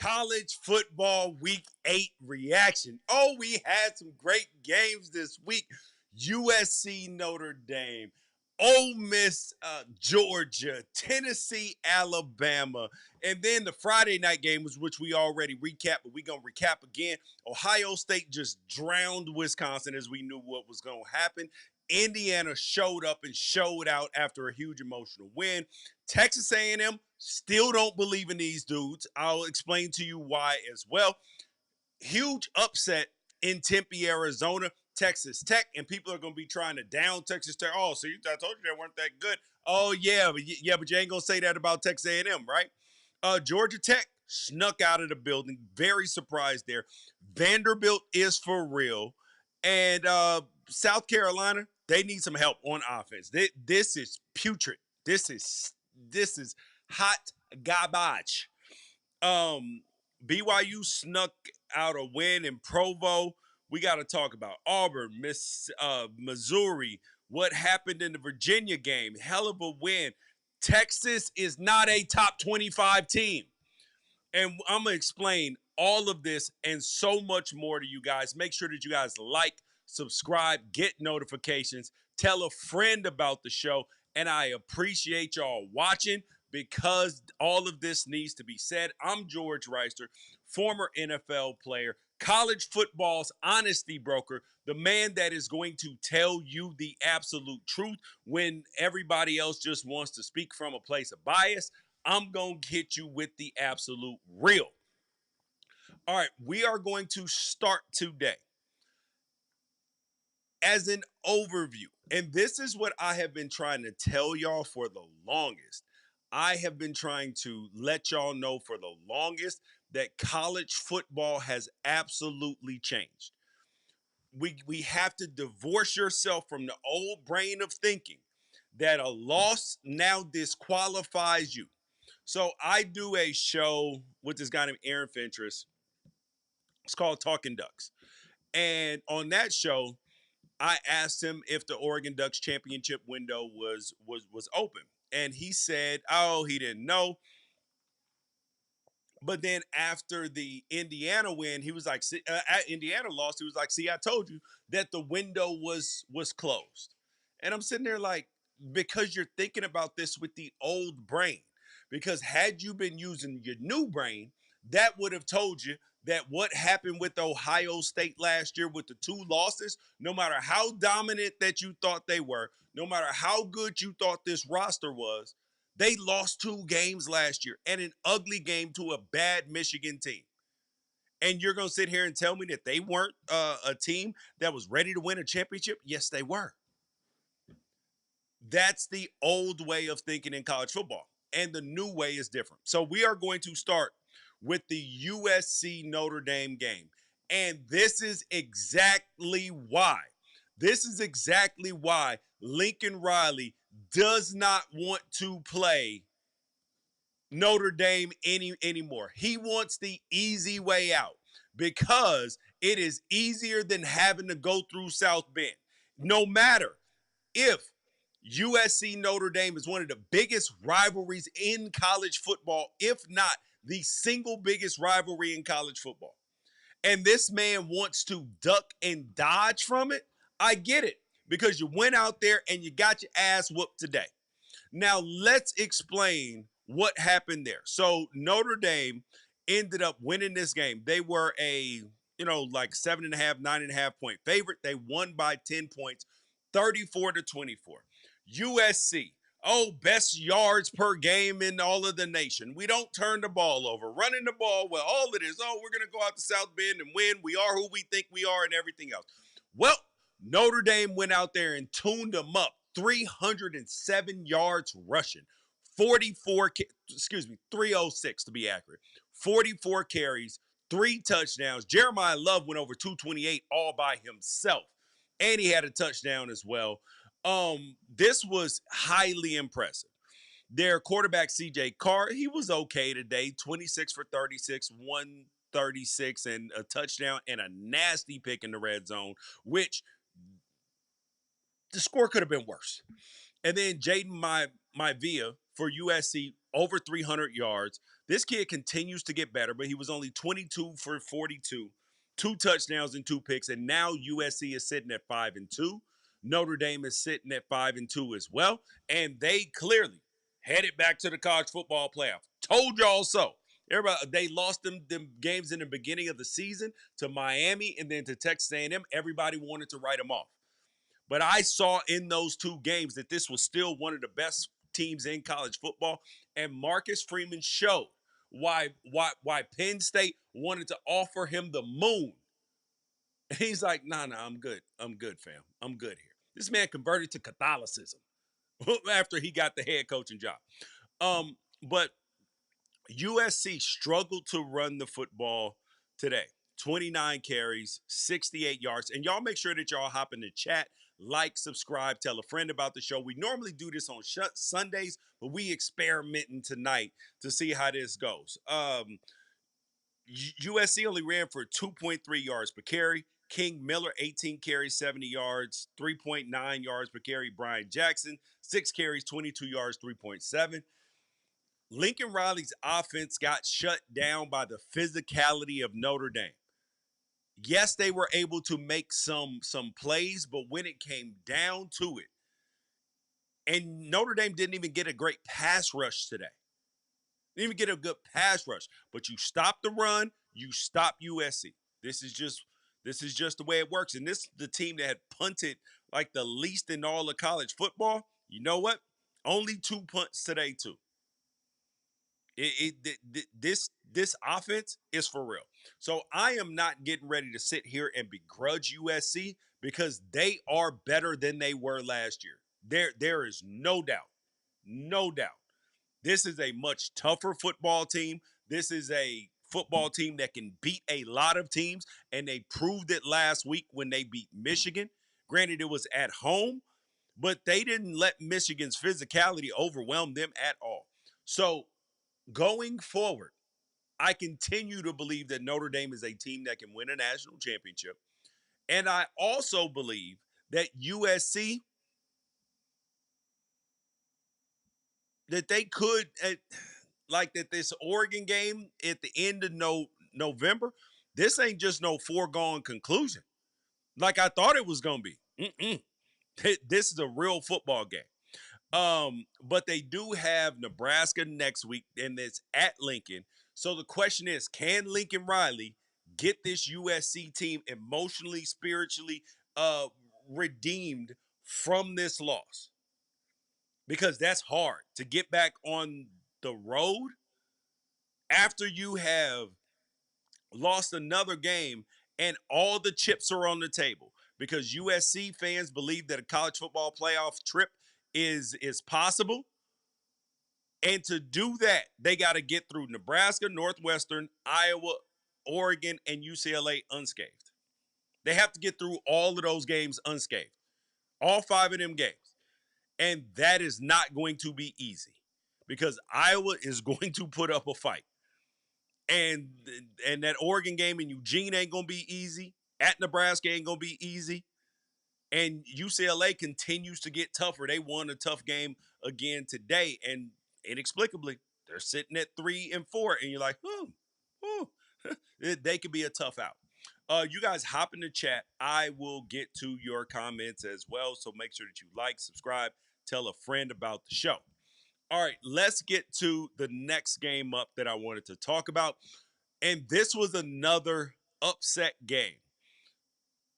College football week 8 reaction. Oh, we had some great games this week. USC Notre Dame, Ole Miss Georgia, Tennessee Alabama, and then the Friday night games, which we already recapped, but we're going to recap again. Ohio State just drowned Wisconsin as we knew what was going to happen. Indiana showed up and showed out after a huge emotional win. Texas A&M still don't believe in these dudes. I'll explain to you why as well. Huge upset in Tempe, Arizona, Texas Tech, and people are going to be trying to down Texas Tech. Oh, so I told you they weren't that good. Oh yeah, but you ain't gonna say that about Texas A&M, right? Georgia Tech snuck out of the building. Very surprised there. Vanderbilt is for real, and South Carolina, they need some help on offense. This is putrid. This is hot garbage. Um, BYU snuck out a win in Provo. We got to talk about Auburn, Missouri. What happened in the Virginia game? Hell of a win. Texas is not a top 25 team. And I'm going to explain all of this and so much more to you guys. Make sure that you guys like, subscribe, get notifications, tell a friend about the show. And I appreciate y'all watching because all of this needs to be said. I'm George Wrighster, former NFL player, college football's honesty broker, the man that is going to tell you the absolute truth when everybody else just wants to speak from a place of bias. I'm going to hit you with the absolute real. All right, we are going to start today as an overview. And this is what I have been trying to tell y'all for the longest. I have been trying to let y'all know for the longest that college football has absolutely changed. We have to divorce yourself from the old brain of thinking that a loss now disqualifies you. So I do a show with this guy named Aaron Fentress. It's called Talking Ducks. And on that show, I asked him if the Oregon Ducks championship window was open. And he said, oh, he didn't know. But then after the Indiana win, he was like, Indiana lost. He was like, see, I told you that the window was closed. And I'm sitting there like, because you're thinking about this with the old brain. Because had you been using your new brain, that would have told you that what happened with Ohio State last year with the 2 losses, no matter how dominant that you thought they were, no matter how good you thought this roster was, they lost 2 games last year and an ugly game to a bad Michigan team. And you're going to sit here and tell me that they weren't a team that was ready to win a championship? Yes, they were. That's the old way of thinking in college football. And the new way is different. So we are going to start with the USC Notre Dame game. And this is exactly why. This is exactly why Lincoln Riley does not want to play Notre Dame anymore. He wants the easy way out because it is easier than having to go through South Bend. No matter if USC Notre Dame is one of the biggest rivalries in college football, if not the single biggest rivalry in college football. And this man wants to duck and dodge from it. I get it because you went out there and you got your ass whooped today. Now let's explain what happened there. So Notre Dame ended up winning this game. They were a, like 7.5, 9.5 point favorite. They won by 10 points, 34-24. USC, best yards per game in all of the nation. We don't turn the ball over. Running the ball, well, all it is, we're going to go out to South Bend and win. We are who we think we are and everything else. Well, Notre Dame went out there and tuned them up. 307 yards rushing. 306 to be accurate. 44 carries, 3 touchdowns. Jeremiah Love went over 228 all by himself. And he had a touchdown as well. This was highly impressive. Their quarterback, CJ Carr, he was okay today. 26 for 36, 136, and a touchdown and a nasty pick in the red zone, which the score could have been worse. And then Jaden Maivia, for USC, over 300 yards. This kid continues to get better, but he was only 22 for 42, two touchdowns and two picks, and now USC is sitting at 5-2. Notre Dame is sitting at 5-2 as well, and they clearly headed back to the college football playoff. Told y'all so. Everybody, they lost them games in the beginning of the season to Miami and then to Texas A&M. Everybody wanted to write them off. But I saw in those two games that this was still one of the best teams in college football, and Marcus Freeman showed why Penn State wanted to offer him the moon. And he's like, nah, I'm good. I'm good, fam. I'm good here. This man converted to Catholicism after he got the head coaching job. But USC struggled to run the football today. 29 carries, 68 yards. And y'all make sure that y'all hop in the chat, like, subscribe, tell a friend about the show. We normally do this on Sundays, but we experimenting tonight to see how this goes. USC only ran for 2.3 yards per carry. King Miller, 18 carries, 70 yards, 3.9 yards per carry. Brian Jackson, 6 carries, 22 yards, 3.7. Lincoln Riley's offense got shut down by the physicality of Notre Dame. Yes, they were able to make some plays, but when it came down to it, and Notre Dame didn't even get a great pass rush today. Didn't even get a good pass rush, but you stop the run, you stop USC. This is just the way it works. And this is the team that had punted like the least in all of college football. You know what? Only 2 punts today too. This offense is for real. So I am not getting ready to sit here and begrudge USC because they are better than they were last year. There is no doubt. No doubt. This is a much tougher football team. This is a football team that can beat a lot of teams, and they proved it last week when they beat Michigan. Granted, it was at home, but they didn't let Michigan's physicality overwhelm them at all. So going forward, I continue to believe that Notre Dame is a team that can win a national championship. And I also believe that USC, that they could, like that this Oregon game at the end of November, this ain't just no foregone conclusion like I thought it was going to be. This is a real football game. But they do have Nebraska next week, and it's at Lincoln. So the question is, can Lincoln Riley get this USC team emotionally, spiritually redeemed from this loss? Because that's hard to get back on the road after you have lost another game and all the chips are on the table. Because USC fans believe that a college football playoff trip is possible. And to do that, they got to get through Nebraska, Northwestern, Iowa, Oregon, and UCLA unscathed. They have to get through all of those games unscathed. All 5 of them games. And that is not going to be easy because Iowa is going to put up a fight. And that Oregon game in Eugene ain't going to be easy. At Nebraska ain't going to be easy. And UCLA continues to get tougher. They won a tough game again today. And inexplicably, they're sitting at 3-4. And you're like, they could be a tough out. You guys hop in the chat. I will get to your comments as well. So make sure that you like, subscribe, tell a friend about the show. All right, let's get to the next game up that I wanted to talk about. And this was another upset game.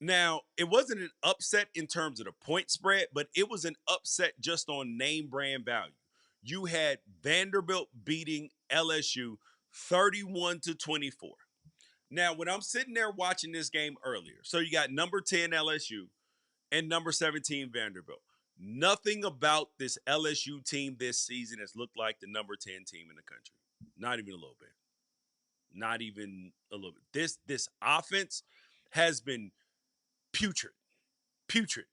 Now, it wasn't an upset in terms of the point spread, but it was an upset just on name brand value. You had Vanderbilt beating LSU 31-24. Now, when I'm sitting there watching this game earlier, so you got number 10 LSU and number 17 Vanderbilt. Nothing about this LSU team this season has looked like the number 10 team in the country. Not even a little bit. Not even a little bit. This offense has been putrid. Putrid.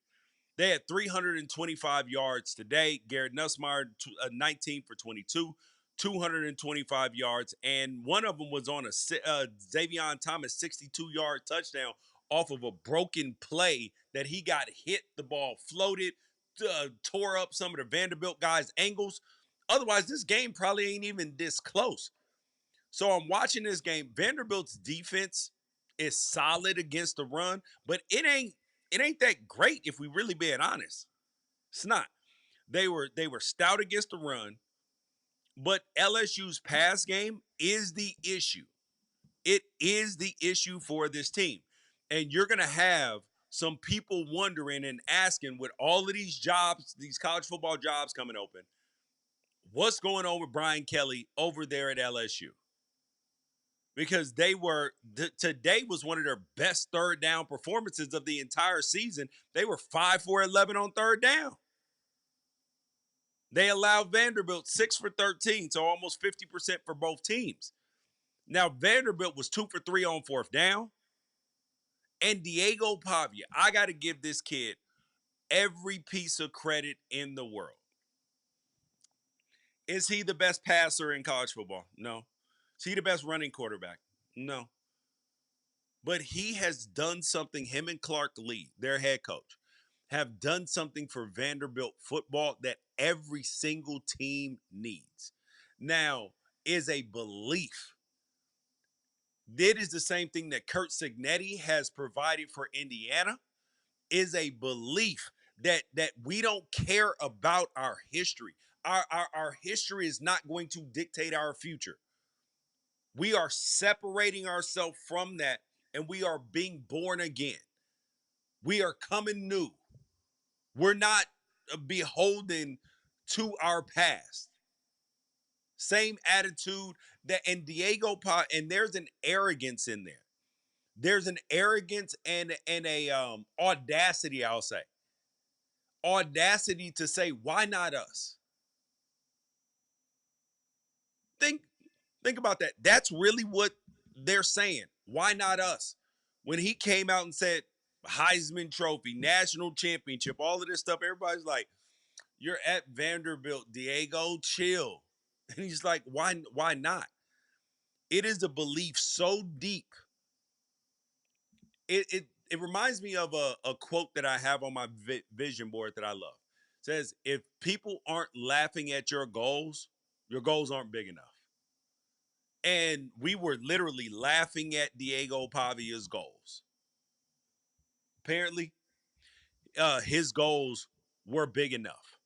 They had 325 yards today. Garrett Nussmeier, 19 for 22, 225 yards. And one of them was on a Xavier Thomas 62-yard touchdown off of a broken play that he got hit. The ball floated, tore up some of the Vanderbilt guys' ankles. Otherwise, this game probably ain't even this close. So I'm watching this game. Vanderbilt's defense is solid against the run, but it ain't that great if we really being honest. It's not. They were stout against the run, but LSU's pass game is the issue. It is the issue for this team. And you're going to have some people wondering and asking with all of these jobs, these college football jobs coming open, what's going on with Brian Kelly over there at LSU? Because today was one of their best third down performances of the entire season. They were 5 for 11 on third down. They allowed Vanderbilt 6 for 13, so almost 50% for both teams. Now, Vanderbilt was 2 for 3 on fourth down. And Diego Pavia, I got to give this kid every piece of credit in the world. Is he the best passer in college football? No. Is he the best running quarterback? No. But he has done something, him and Clark Lee, their head coach, have done something for Vanderbilt football that every single team needs. Now, is a belief. It is the same thing that Kurt Signetti has provided for Indiana, is a belief that we don't care about our history. Our history is not going to dictate our future. We are separating ourselves from that and we are being born again. We are coming new. We're not beholden to our past. Same attitude that and Diego Pa, and there's an arrogance in there. There's an arrogance and a audacity, I'll say. Audacity to say, why not us? Think think about that. That's really what they're saying. Why not us? When he came out and said Heisman Trophy, national championship, all of this stuff, everybody's like, "You're at Vanderbilt, Diego, chill." And he's like, why not? It is a belief so deep. It reminds me of a quote that I have on my vision board that I love. It says, if people aren't laughing at your goals aren't big enough. And we were literally laughing at Diego Pavia's goals. Apparently, his goals were big enough.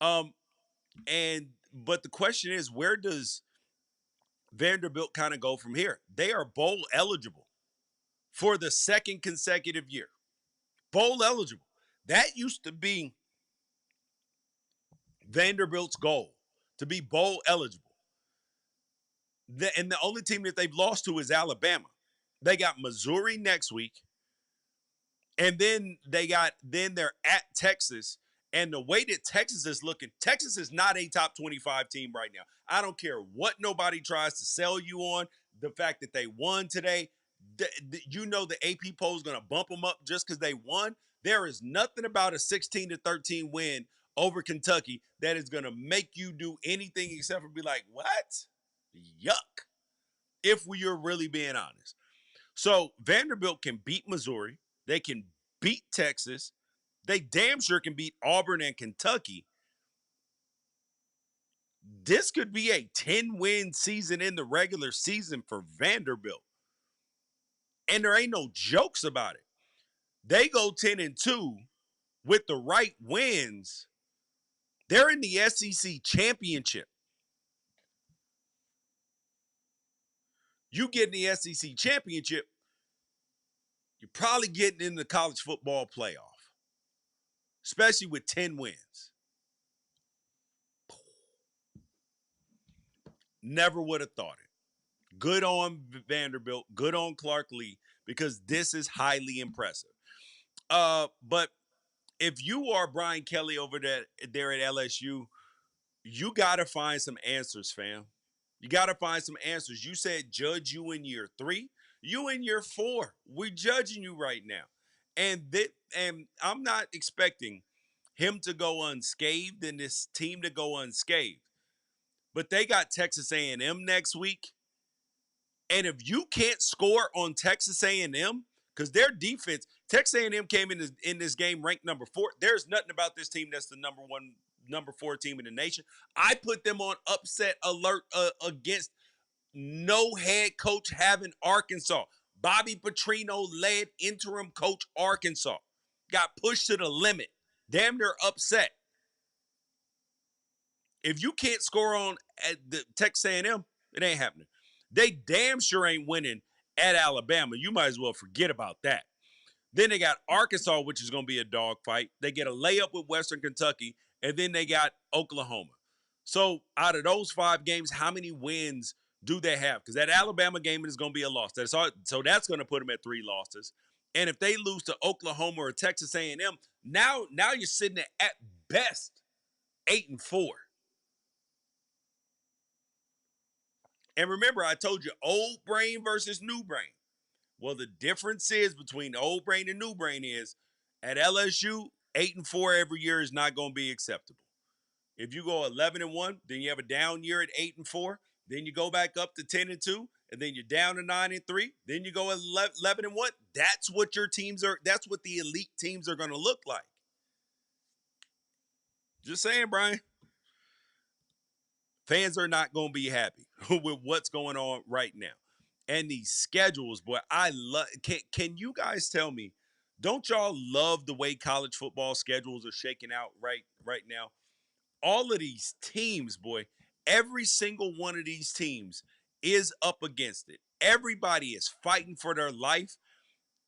Um, but the question is, where does Vanderbilt kind of go from here? They are bowl eligible for the second consecutive year. Bowl eligible. That used to be Vanderbilt's goal, to be bowl eligible. And the only team that they've lost to is Alabama. They got Missouri next week. And then they're at Texas. And the way that Texas is looking, Texas is not a top 25 team right now. I don't care what nobody tries to sell you on. The fact that they won today, the AP poll is going to bump them up just because they won. There is nothing about a 16-13 win over Kentucky that is going to make you do anything except for be like, what? Yuck. If we are really being honest. So Vanderbilt can beat Missouri. They can beat Texas. They damn sure can beat Auburn and Kentucky. This could be a 10-win season in the regular season for Vanderbilt. And there ain't no jokes about it. They go 10-2 with the right wins. They're in the SEC championship. You get in the SEC championship, you're probably getting in the college football playoff, especially with 10 wins. Never would have thought it. Good on Vanderbilt, good on Clark Lee, because this is highly impressive. But if you are Brian Kelly over there at LSU, you got to find some answers, fam. You got to find some answers. You said judge you in year 3, you in year 4. We're judging you right now, and I'm not expecting him to go unscathed and this team to go unscathed. But they got Texas A&M next week. And if you can't score on Texas A&M, because their defense, Texas A&M came in this game ranked number 4. There's nothing about this team that's the number 4 team in the nation. I put them on upset alert against no head coach having Arkansas. Bobby Petrino led interim coach Arkansas. Got pushed to the limit. Damn near upset. If you can't score on at the Texas A&M, it ain't happening. They damn sure ain't winning at Alabama. You might as well forget about that. Then they got Arkansas, which is going to be a dogfight. They get a layup with Western Kentucky, and then they got Oklahoma. So out of those 5 games, how many wins do they have? Because that Alabama game is going to be a loss. So that's going to put them at 3 losses. And if they lose to Oklahoma or Texas A&M, now you're sitting at best 8-4. And remember, I told you old brain versus new brain. Well, the difference is between old brain and new brain is at LSU, 8-4 every year is not going to be acceptable. If you go 11-1, then you have a down year at 8-4. Then you go back up to 10-2, and then you're down to 9-3. Then you go 11-1. That's what your teams are. That's what the elite teams are going to look like. Just saying, Brian. Fans are not going to be happy with what's going on right now. And these schedules, boy, I love. Can you guys tell me? Don't y'all love the way college football schedules are shaking out right now? All of these teams, boy, every single one of these teams is up against it. Everybody is fighting for their life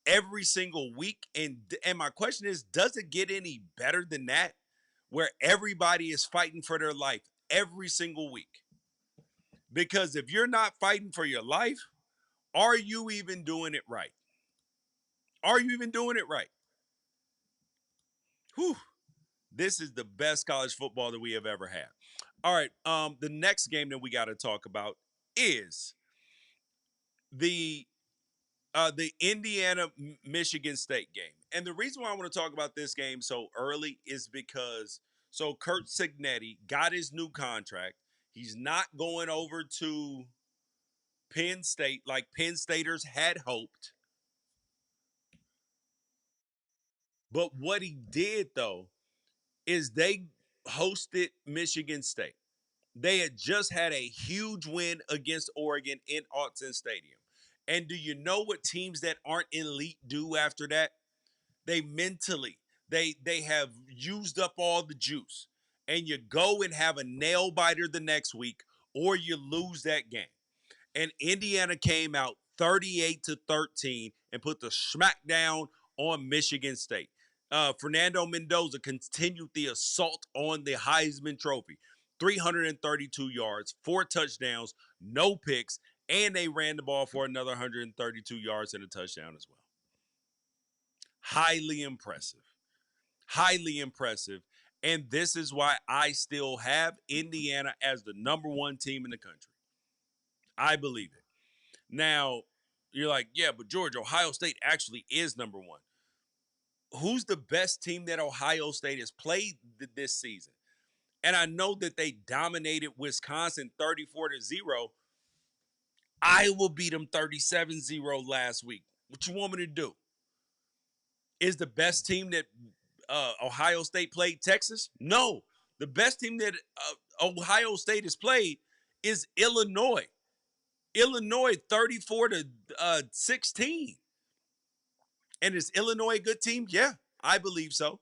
every single week. And my question is, does it get any better than that? Where everybody is fighting for their life every single week? Because if you're not fighting for your life, are you even doing it right? Are you even doing it right? Whew. This is the best college football that we have ever had. All right. The next game that we got to talk about is the Indiana Michigan State game. And the reason why I want to talk about this game so early is because Kurt Cignetti got his new contract. He's not going over to Penn State like Penn Staters had hoped. But what he did though is they hosted Michigan State. They had just had a huge win against Oregon in Autzen Stadium. And do you know what teams that aren't elite do after that? They mentally, they have used up all the juice. And you go and have a nail biter the next week, or you lose that game. And Indiana came out 38-13 and put the smackdown on Michigan State. Fernando Mendoza continued the assault on the Heisman Trophy. 332 yards, 4 touchdowns, no picks, and they ran the ball for another 132 yards and a touchdown as well. Highly impressive. Highly impressive. And this is why I still have Indiana as the number 1 team in the country. I believe it. Now, you're like, yeah, but George, Ohio State actually is number 1. Who's the best team that Ohio State has played this season? And I know that they dominated Wisconsin 34-0. Iowa beat them 37-0 last week. What you want me to do? Is the best team that Ohio State played Texas? No. The best team that Ohio State has played is Illinois. Illinois 34-16. And is Illinois a good team? Yeah, I believe so.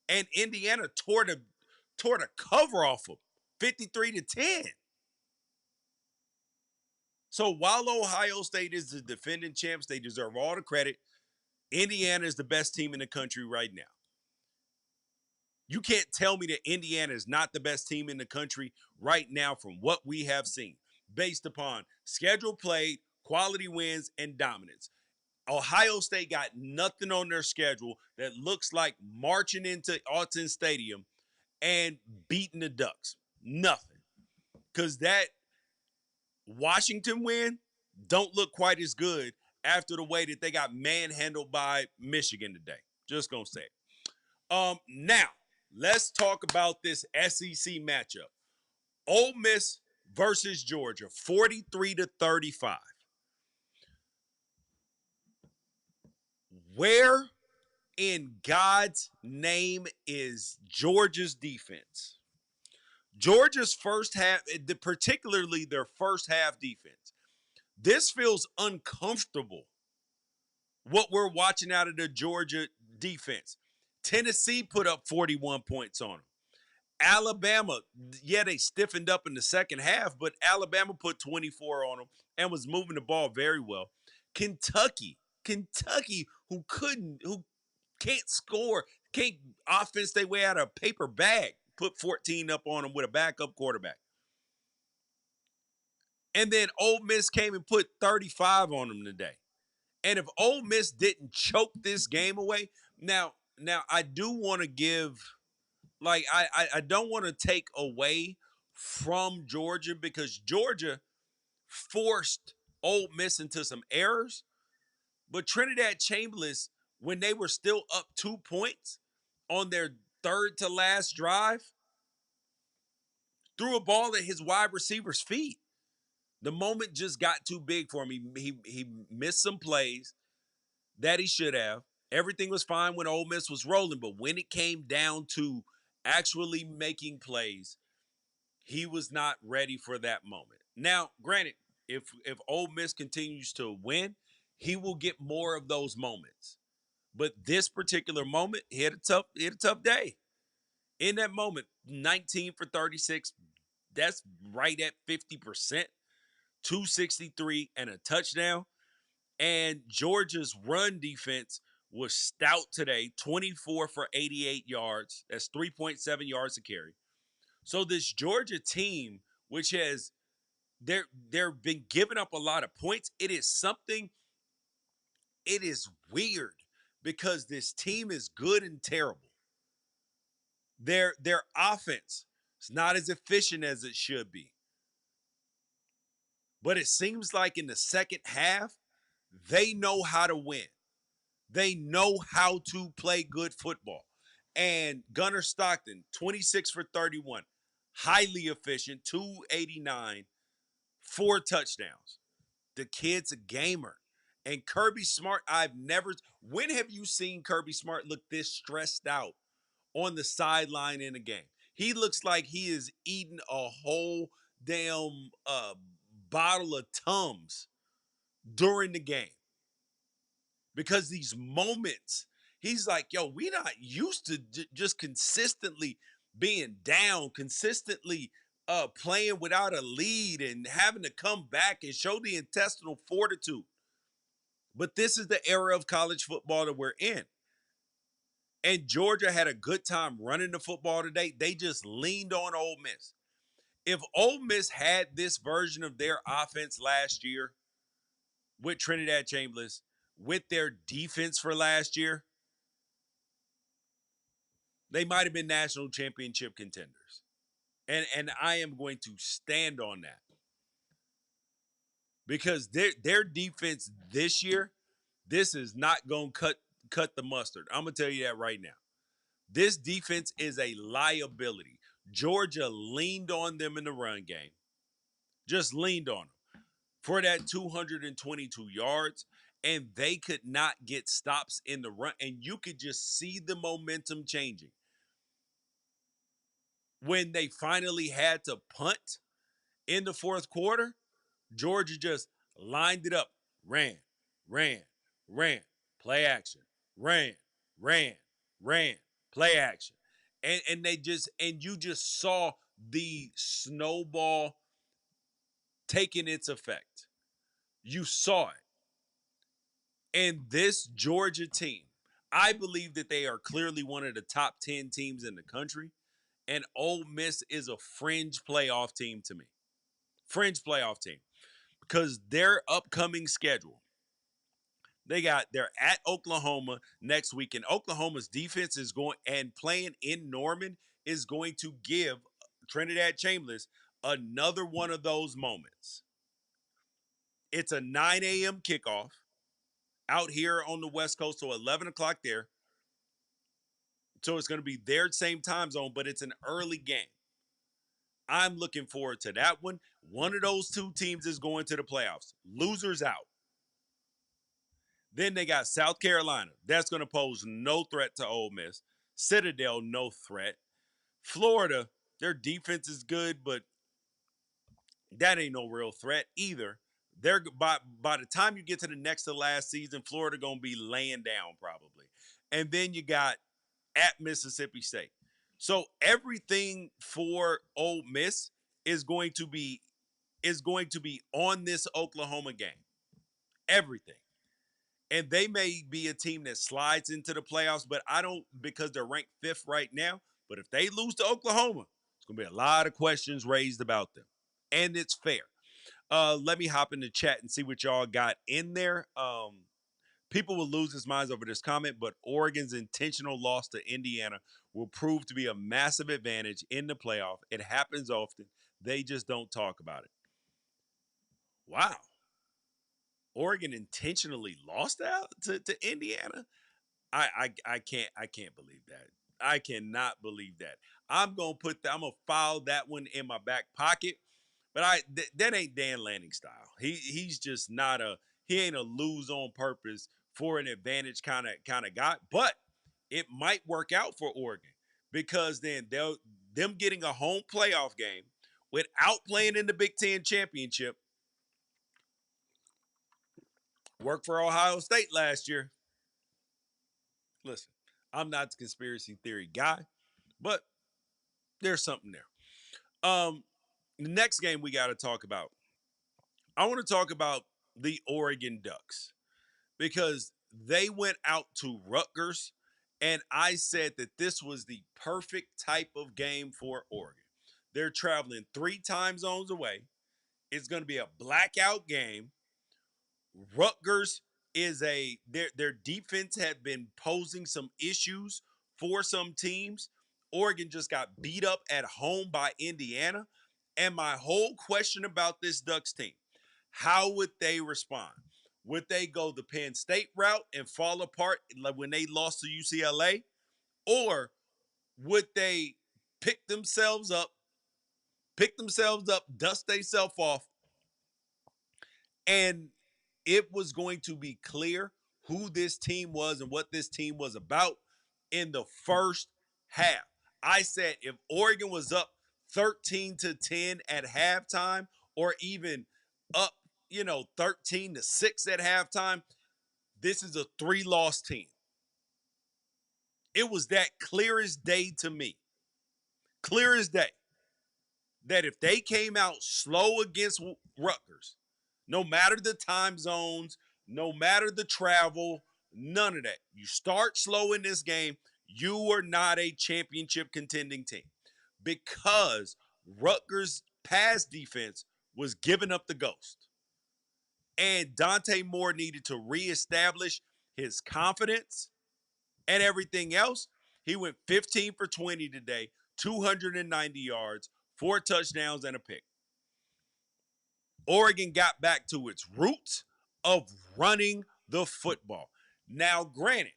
And Indiana tore the cover off them 53-10. So while Ohio State is the defending champs, they deserve all the credit. Indiana is the best team in the country right now. You can't tell me that Indiana is not the best team in the country right now from what we have seen, based upon schedule played, quality wins, and dominance. Ohio State got nothing on their schedule that looks like marching into Autzen Stadium and beating the Ducks. Nothing. Because that Washington win don't look quite as good after the way that they got manhandled by Michigan today. Just gonna say it. Now, let's talk about this SEC matchup. Ole Miss versus Georgia, 43-35. Where in God's name is Georgia's defense? Georgia's first half, particularly their first half defense, this feels uncomfortable. What we're watching out of the Georgia defense. Tennessee put up 41 points on them. Alabama, yeah, they stiffened up in the second half, but Alabama put 24 on them and was moving the ball very well. Kentucky, who can't score, can't offense their way out of a paper bag, put 14 up on them with a backup quarterback. And then Ole Miss came and put 35 on them today. And if Ole Miss didn't choke this game away, now I do want to give, like, I don't want to take away from Georgia because Georgia forced Ole Miss into some errors. But Trinidad Chambliss, when they were still up 2 points on their third to last drive, threw a ball at his wide receiver's feet. The moment just got too big for him. He missed some plays that he should have. Everything was fine when Ole Miss was rolling, but when it came down to actually making plays, he was not ready for that moment. Now, granted, if Ole Miss continues to win, he will get more of those moments. But this particular moment, he had a tough day. In that moment, 19 for 36, that's right at 50%, 263 and a touchdown. And Georgia's run defense was stout today, 24 for 88 yards. That's 3.7 yards a carry. So this Georgia team, which has they're been giving up a lot of points, it is weird because this team is good and terrible. Their offense is not as efficient as it should be. But it seems like in the second half, they know how to win. They know how to play good football. And Gunnar Stockton, 26 for 31, highly efficient, 289, 4 touchdowns. The kid's a gamer. And Kirby Smart, when have you seen Kirby Smart look this stressed out on the sideline in a game? He looks like he is eating a whole damn bottle of Tums during the game. Because these moments, he's like, yo, we not used to just consistently being down, consistently playing without a lead and having to come back and show the intestinal fortitude. But this is the era of college football that we're in. And Georgia had a good time running the football today. They just leaned on Ole Miss. If Ole Miss had this version of their offense last year with Trinidad Chambliss, with their defense for last year, they might have been national championship contenders. And I am going to stand on that. Because their defense this year, this is not going to cut the mustard. I'm going to tell you that right now. This defense is a liability. Georgia leaned on them in the run game. Just leaned on them for that 222 yards, and they could not get stops in the run. And you could just see the momentum changing. When they finally had to punt in the fourth quarter, Georgia just lined it up, ran, play action, ran, play action. And you just saw the snowball taking its effect. You saw it. And this Georgia team, I believe that they are clearly one of the top 10 teams in the country. And Ole Miss is a fringe playoff team to me. Fringe playoff team. Because their upcoming schedule, they're at Oklahoma next week, and Oklahoma's defense is going, and playing in Norman is going to give Trinidad Chambliss another one of those moments. It's a 9 a.m. kickoff out here on the West Coast, so 11 o'clock there. So it's going to be their same time zone, but it's an early game. I'm looking forward to that one. One of those two teams is going to the playoffs. Losers out. Then they got South Carolina. That's going to pose no threat to Ole Miss. Citadel, no threat. Florida, Their defense is good, but that ain't no real threat either. They're by the time you get to the next to last season, Florida gonna be laying down probably, and then you got at Mississippi State. So everything for Ole Miss is going to be on this Oklahoma game. Everything. And they may be a team that slides into the playoffs, but I don't because they're ranked fifth right now. But if they lose to Oklahoma, it's gonna be a lot of questions raised about them. And it's fair. Let me hop in the chat and see what y'all got in there. People will lose his minds over this comment, but Oregon's intentional loss to Indiana will prove to be a massive advantage in the playoff. It happens often. They just don't talk about it. Wow. Oregon intentionally lost out to Indiana? I can't believe that. I cannot believe that. I'm gonna file that one in my back pocket. But that ain't Dan Lanning style. He's just not he ain't a lose on purpose for an advantage kind of guy. But it might work out for Oregon because then them getting a home playoff game without playing in the Big Ten championship worked for Ohio State last year. Listen, I'm not the conspiracy theory guy, but there's something there. The next game we got to talk about. I want to talk about the Oregon Ducks because they went out to Rutgers, and I said that this was the perfect type of game for Oregon. They're traveling 3 time zones away. It's going to be a blackout game. Rutgers is their defense had been posing some issues for some teams. Oregon just got beat up at home by Indiana. And my whole question about this Ducks team, how would they respond? Would they go the Penn State route and fall apart like when they lost to UCLA? Or would they pick themselves up, dust themselves off, and it was going to be clear who this team was and what this team was about in the first half. I said if Oregon was up 13-10 at halftime or even up, 13-6 at halftime, this is a 3-loss team. It was that clear as day to me. Clear as day. That if they came out slow against Rutgers, no matter the time zones, no matter the travel, none of that. You start slow in this game, you are not a championship contending team because Rutgers' pass defense was giving up the ghost. And Dante Moore needed to reestablish his confidence and everything else. He went 15 for 20 today, 290 yards, 4 touchdowns, and a pick. Oregon got back to its roots of running the football. Now, granted,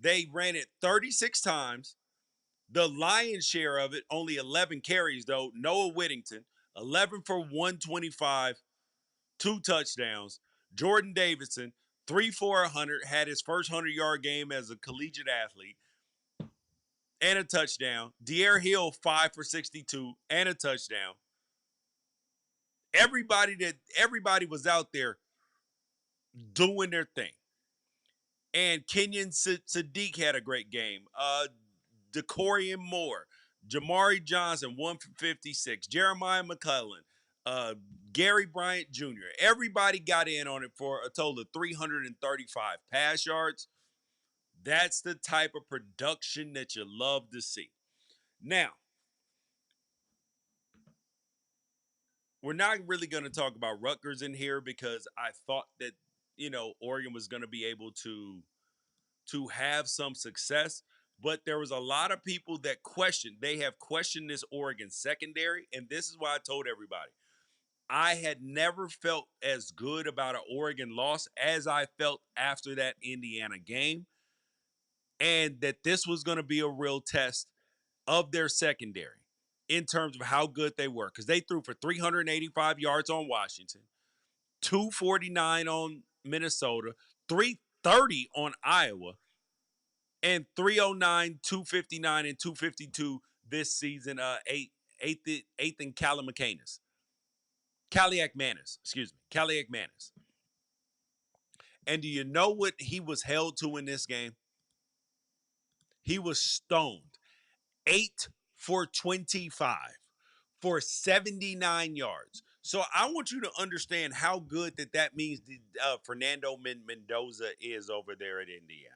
they ran it 36 times. The lion's share of it, only 11 carries, though. Noah Whittington, 11 for 125, 2 touchdowns. Jordan Davidson, 3 for 100, had his first 100-yard game as a collegiate athlete, and a touchdown. De'Aaron Hill, 5 for 62, and a touchdown. Everybody was out there doing their thing. And Kenyon Sadiq had a great game. Decorian Moore, Jamari Johnson, 1 for 56. Jeremiah McClellan, Gary Bryant Jr. Everybody got in on it for a total of 335 pass yards. That's the type of production that you love to see. Now, we're not really going to talk about Rutgers in here because I thought that, Oregon was going to be able to have some success. But there was a lot of people that they have questioned this Oregon secondary. And this is why I told everybody. I had never felt as good about an Oregon loss as I felt after that Indiana game. And that this was going to be a real test of their secondary in terms of how good they were. Because they threw for 385 yards on Washington, 249 on Minnesota, 330 on Iowa, and 309, 259, and 252 this season eighth and Caliac Manis. And do you know what he was held to in this game? He was stoned 8 for 25 for 79 yards. So I want you to understand how good that means Fernando Mendoza is over there at Indiana.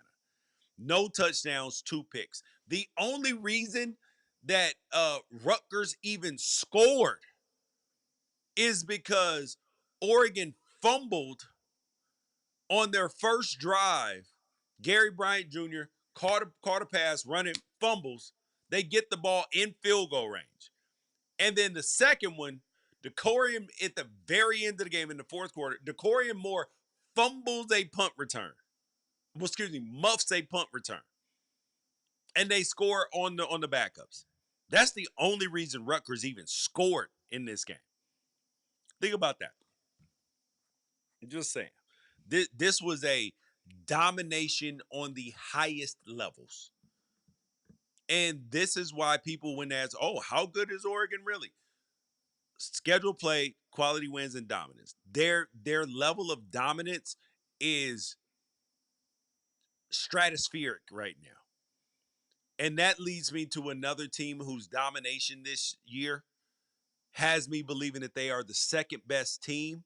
No touchdowns, 2 picks. The only reason that Rutgers even scored is because Oregon fumbled on their first drive. Gary Bryant Jr. caught a pass, running fumbles. They get the ball in field goal range. And then the second one, Decorium at the very end of the game in the fourth quarter, Decorium Moore fumbles a punt return. Well, excuse me, muffs a punt return. And they score on the backups. That's the only reason Rutgers even scored in this game. Think about that. I'm just saying. This was a domination on the highest levels. And this is why people, when they ask, oh, how good is Oregon really? Schedule play, quality wins, and dominance. Their level of dominance is stratospheric right now. And that leads me to another team whose domination this year has me believing that they are the second best team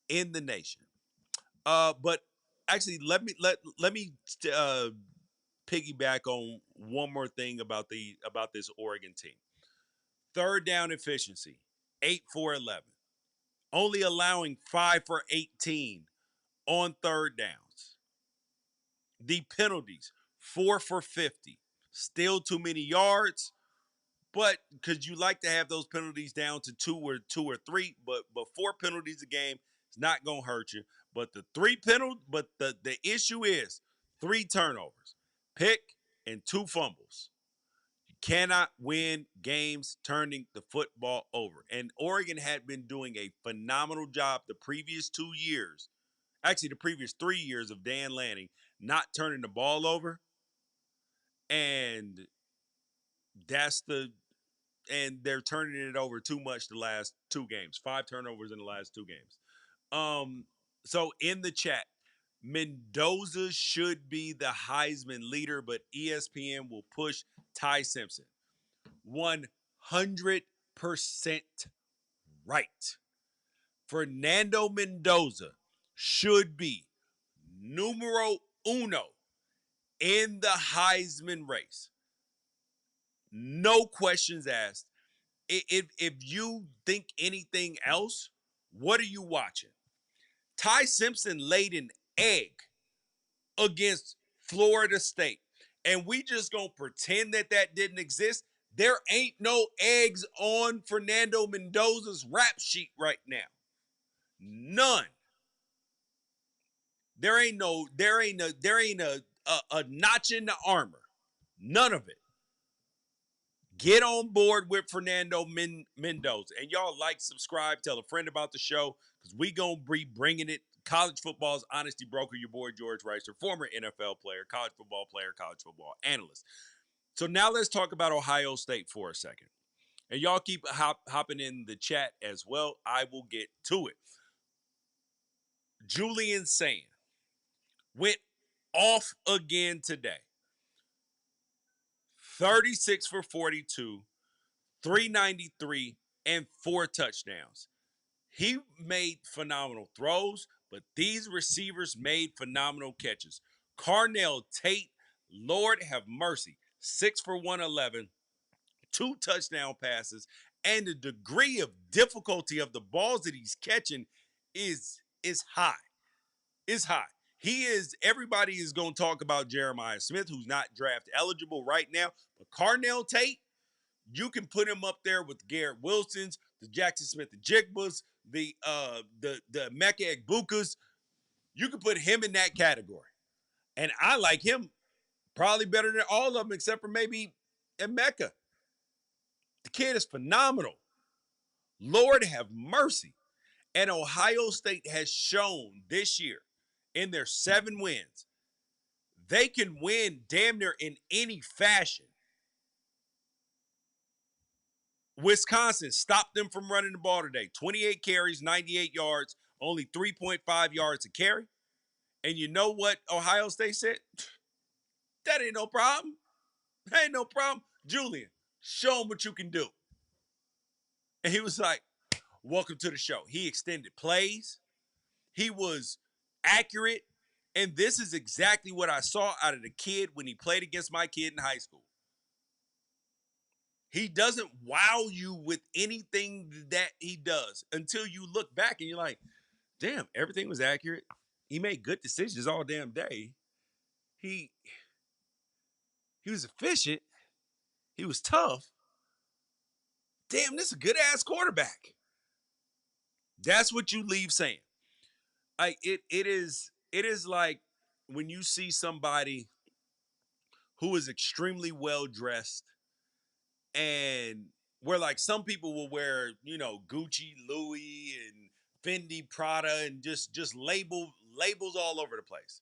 in the nation. But actually, let me piggyback on one more thing about this Oregon team. Third down efficiency, 8 for 11. Only allowing 5 for 18 on third downs. The penalties, 4 for 50. Still too many yards, but because you like to have those penalties down to two or three, but 4 penalties a game is not gonna hurt you. But the issue is 3 turnovers, pick, and 2 fumbles. You cannot win games turning the football over. And Oregon had been doing a phenomenal job the previous 2 years, actually the previous 3 years of Dan Lanning, not turning the ball over. And they're turning it over too much the last 2 games. 5 turnovers in the last 2 games. So in the chat, Mendoza should be the Heisman leader, but ESPN will push Ty Simpson. 100% right. Fernando Mendoza should be numero uno in the Heisman race. No questions asked. If you think anything else, what are you watching? Ty Simpson laid an egg against Florida State. And we just gonna pretend that didn't exist. There ain't no eggs on Fernando Mendoza's rap sheet right now. None. There ain't a notch in the armor. None of it. Get on board with Fernando Mendoza. And y'all like, subscribe, tell a friend about the show, because we going to be bringing it. College football's honesty broker, your boy George Wrighster, former NFL player, college football analyst. So now let's talk about Ohio State for a second. And y'all keep hopping in the chat as well. I will get to it. Julian Sand went off again today. 36 for 42, 393, and 4 touchdowns. He made phenomenal throws, but these receivers made phenomenal catches. Carnell Tate, Lord have mercy, 6 for 111, 2 touchdown passes, and the degree of difficulty of the balls that he's catching is high. Is high. Everybody is going to talk about Jeremiah Smith, who's not draft eligible right now, but Carnell Tate, you can put him up there with Garrett Wilson's, the Jackson Smith and Jigbas, the Mecca Egbukas. You can put him in that category. And I like him probably better than all of them, except for maybe Mecca. The kid is phenomenal. Lord have mercy. And Ohio State has shown this year in their 7 wins, they can win damn near in any fashion. Wisconsin stopped them from running the ball today. 28 carries, 98 yards, only 3.5 yards a carry. And you know what Ohio State said? That ain't no problem. That ain't no problem. Julian, show them what you can do. And he was like, welcome to the show. He extended plays. He was accurate. And this is exactly what I saw out of the kid when he played against my kid in high school. He doesn't wow you with anything that he does until you look back and you're like, damn, everything was accurate. He made good decisions all damn day. He was efficient. He was tough. Damn, this is a good ass quarterback. That's what you leave saying. It is like when you see somebody who is extremely well dressed and where like some people will wear, Gucci, Louis, and Fendi, Prada, and just labels all over the place.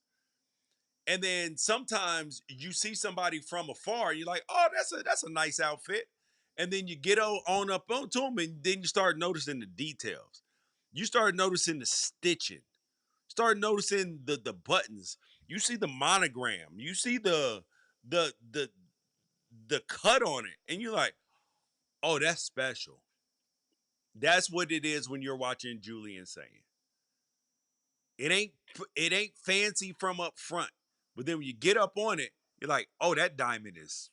And then sometimes you see somebody from afar, you're like, oh, that's a nice outfit. And then you get on up onto them, and then you start noticing the details. You start noticing the stitching. Start noticing the buttons. You see the monogram. You see the the the cut on it, and you're like, oh, that's special. That's what it is when you're watching Julian saying. It ain't it ain't fancy from up front, but then when you get up on it, you're like, oh, that diamond is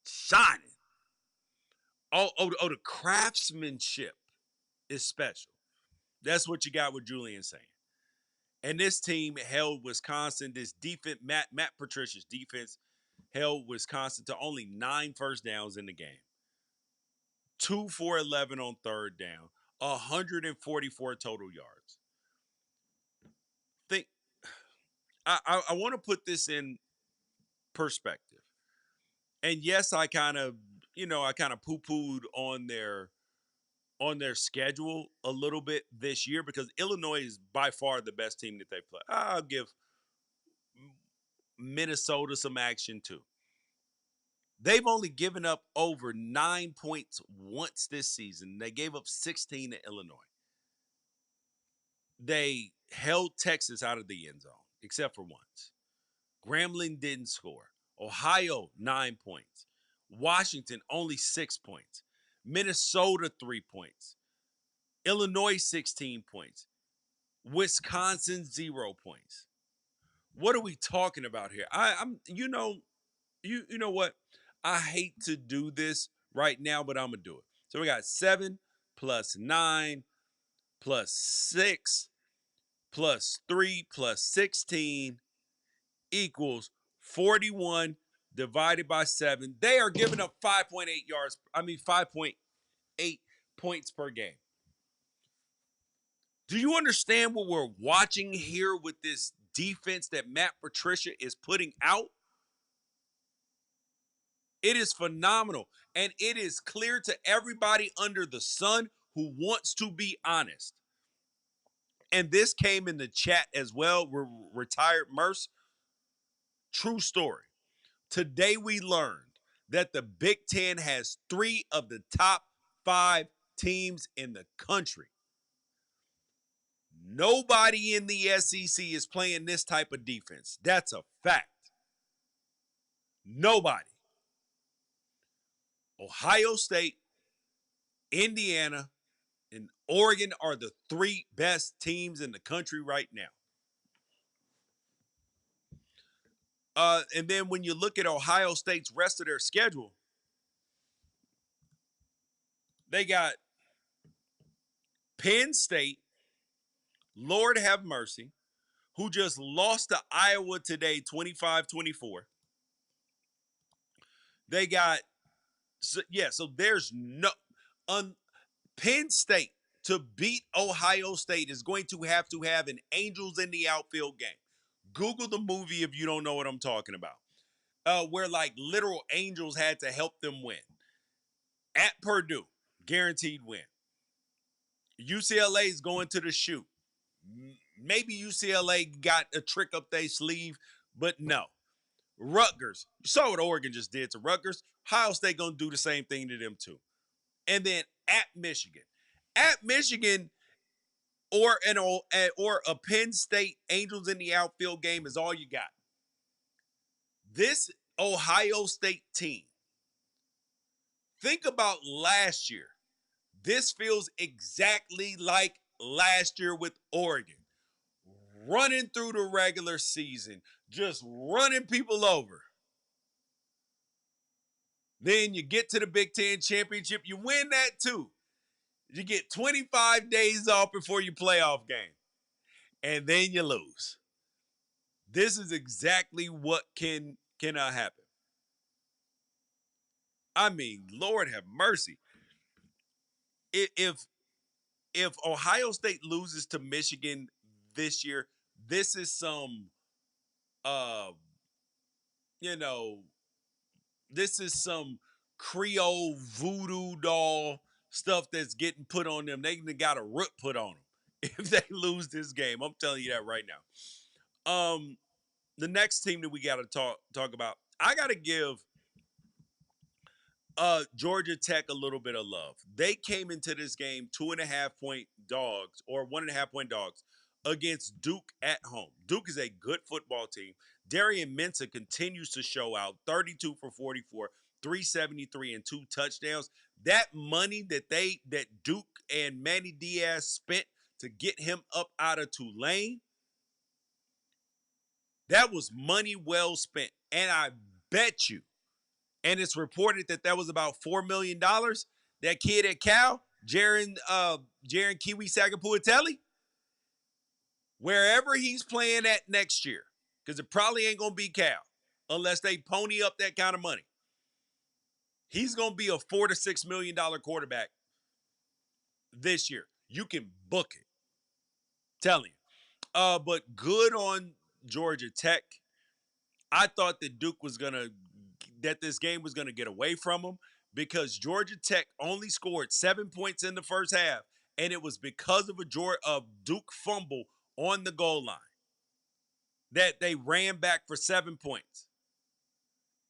shining. The craftsmanship is special. That's what you got with Julian saying. And this team held Wisconsin. This defense, Matt Patricia's defense, held Wisconsin to only 9 first downs in the game. 2 for 11 on third down. 144 total yards. Think I want to put this in perspective. And yes, I kind of poo-pooed on their schedule a little bit this year because Illinois is by far the best team that they play. I'll give Minnesota some action too. They've only given up over 9 points once this season. They gave up 16 to Illinois. They held Texas out of the end zone, except for once. Grambling didn't score. Ohio, 9 points. Washington, only 6 points. Minnesota, 3 points. Illinois, 16 points. Wisconsin, 0 points. What are we talking about here? You know what? I hate to do this right now, but I'm gonna do it. So we got 7 plus 9 plus 6 plus 3 plus 16 equals 41 divided by 7. They are giving up 5.8 points per game. Do you understand what we're watching here with this defense that Matt Patricia is putting out? It is phenomenal. And it is clear to everybody under the sun who wants to be honest. And this came in the chat as well. Retired Merce. True story. Today we learned that the Big Ten has 3 of the top 5 teams in the country. Nobody in the SEC is playing this type of defense. That's a fact. Nobody. Ohio State, Indiana, and Oregon are the 3 best teams in the country right now. And then when you look at Ohio State's rest of their schedule, they got Penn State, Lord have mercy, who just lost to Iowa today 25-24. They got, so there's no, Penn State to beat Ohio State is going to have an angels in the outfield game. Google the movie if you don't know what I'm talking about. Where like literal angels had to help them win. At Purdue, guaranteed win. UCLA is going to the shoot. Maybe UCLA got a trick up their sleeve, but no. Rutgers, you saw what Oregon just did to Rutgers. Ohio State going to do the same thing to them too. and then at Michigan. At Michigan or a Penn State Angels in the outfield game is all you got. This Ohio State team, think about last year. This feels exactly like last year with Oregon. Running through the regular season, just running people over. Then you get to the Big Ten championship, you win that too. You get 25 days off before your playoff game, and then you lose. This is exactly what cannot happen. I mean, Lord have mercy. If if Ohio State loses to Michigan this year, this is some uh you know, this is some Creole voodoo doll stuff that's getting put on them. They got a root put on them if they lose this game. I'm telling you that right now. The next team that we got to talk about, I got to give Georgia Tech a little bit of love. They came into this game 2.5 point dogs or 1.5 point dogs against Duke at home. Duke is a good football team. Darian Mensah continues to show out 32 for 44, 373 and 2 touchdowns. That money that Duke and Manny Diaz spent to get him up out of Tulane, that was money well spent. And I bet you, and it's reported that was about $4 million. That kid at Cal, Jaron Kiwi Sagapuatelli, wherever he's playing at next year, because it probably ain't gonna be Cal unless they pony up that kind of money. He's gonna be a $4 to $6 million quarterback this year. You can book it. Telling you. But good on Georgia Tech. I thought that this game was gonna get away from them because Georgia Tech only scored 7 points in the first half, and it was because of a Duke fumble on the goal line that they ran back for 7 points.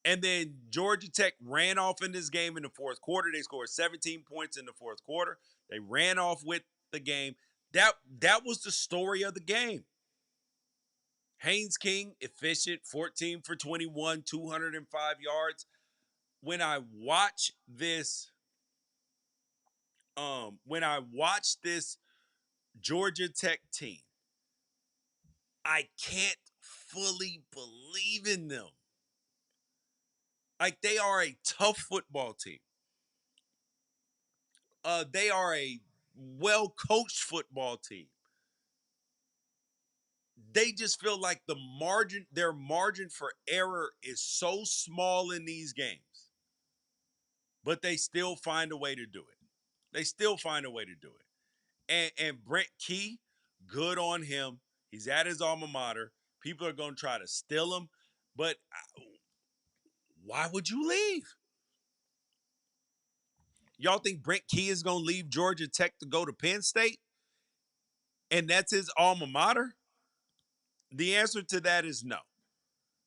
And then Georgia Tech ran off in this game in the fourth quarter. They scored 17 points in the fourth quarter. They ran off with the game. That was the story of the game. Haynes King, efficient, 14 for 21, 205 yards. When I watch this, Georgia Tech team, I can't fully believe in them. Like, they are a tough football team. They are a well-coached football team. They just feel like their margin for error is so small in these games, but they still find a way to do it. They still find a way to do it. And Brent Key, good on him. He's at his alma mater. People are going to try to steal him, but why would you leave? Y'all think Brent Key is going to leave Georgia Tech to go to Penn State? And that's his alma mater? The answer to that is no.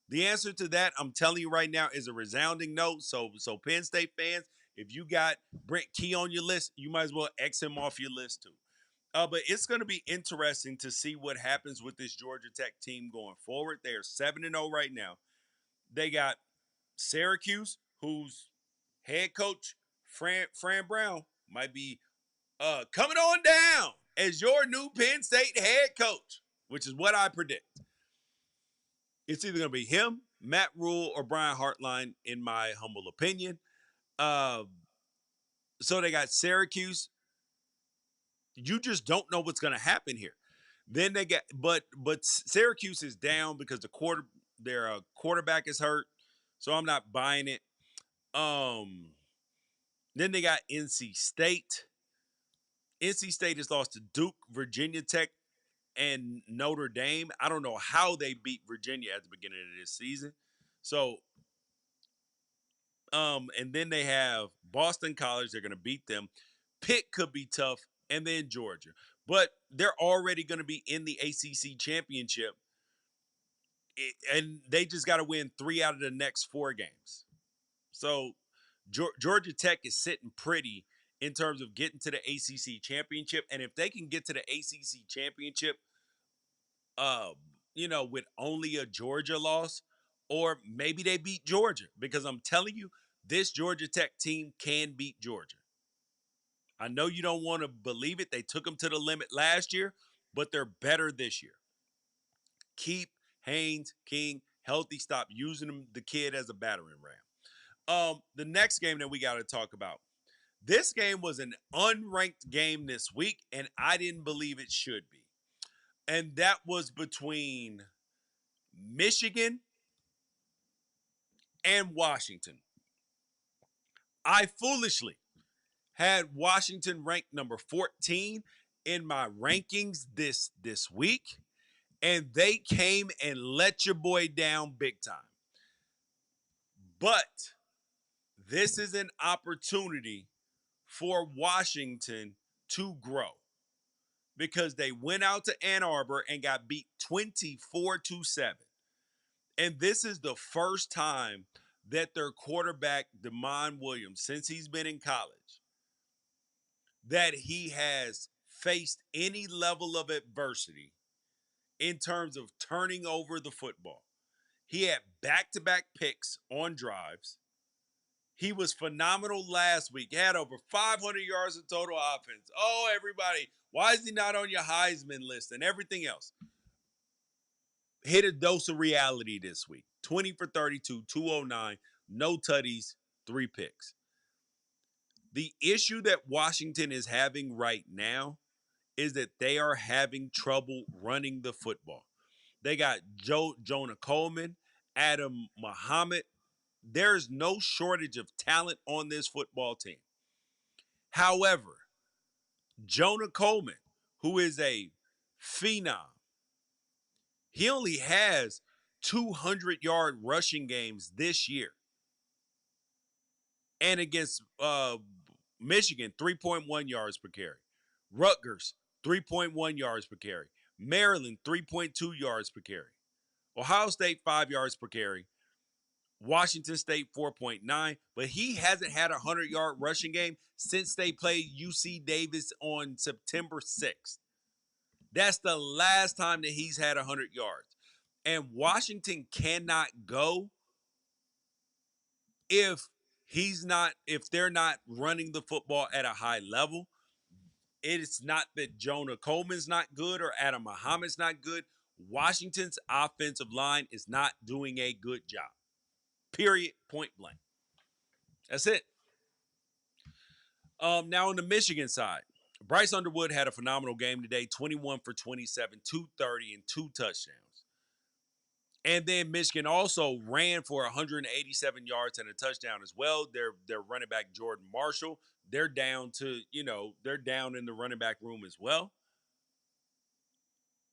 The answer to that, I'm telling you right now, is a resounding no. So Penn State fans, if you got Brent Key on your list, you might as well X him off your list too. But it's going to be interesting to see what happens with this Georgia Tech team going forward. They are 7-0 right now. They got Syracuse, whose head coach, Fran Brown, might be coming on down as your new Penn State head coach, which is what I predict. It's either going to be him, Matt Rule, or Brian Hartline, in my humble opinion. Uh, so they got Syracuse. You just don't know what's going to happen here. Then they got, but Syracuse is down because their quarterback is hurt, so I'm not buying it. Then they got NC State. NC State has lost to Duke, Virginia Tech, and Notre Dame. I don't know how they beat Virginia at the beginning of this season. So, and then they have Boston College. They're going to beat them. Pitt could be tough, and then Georgia. But they're already going to be in the ACC championship, and they just got to win 3 out of the next 4 games. So Georgia Tech is sitting pretty in terms of getting to the ACC championship. And if they can get to the ACC championship, uh, with only a Georgia loss, or maybe they beat Georgia, because I'm telling you, this Georgia Tech team can beat Georgia. I know you don't want to believe it. They took them to the limit last year, but they're better this year. Keep Haynes King healthy. Stop using the kid as a battering ram. The next game that we got to talk about. This game was an unranked game this week, and I didn't believe it should be. And that was between Michigan and Washington. I foolishly had Washington ranked number 14 in my rankings this week, and they came and let your boy down big time. But this is an opportunity for Washington to grow, because they went out to Ann Arbor and got beat 24-7. And this is the first time that their quarterback, Damon Williams, since he's been in college, that he has faced any level of adversity in terms of turning over the football. He had back-to-back picks on drives. He was phenomenal last week. He had over 500 yards of total offense. Oh, everybody, why is he not on your Heisman list and everything else? Hit a dose of reality this week. 20 for 32, 209, no tutties, 3 picks. The issue that Washington is having right now is that they are having trouble running the football. They got Jonah Coleman, Adam Muhammad. There's no shortage of talent on this football team. However, Jonah Coleman, who is a phenom, he only has 200-yard rushing games this year. And against Michigan, 3.1 yards per carry. Rutgers, 3.1 yards per carry. Maryland, 3.2 yards per carry. Ohio State, 5 yards per carry. Washington State, 4.9. But he hasn't had a 100-yard rushing game since they played UC Davis on September 6th. That's the last time that he's had 100 yards. And Washington cannot go if they're not running the football at a high level. It's not that Jonah Coleman's not good or Adam Muhammad's not good. Washington's offensive line is not doing a good job. Period. Point blank. That's it. Now on the Michigan side, Bryce Underwood had a phenomenal game today. 21 for 27, 230, and 2 touchdowns. And then Michigan also ran for 187 yards and a touchdown as well. Their running back Jordan Marshall, they're down in the running back room as well.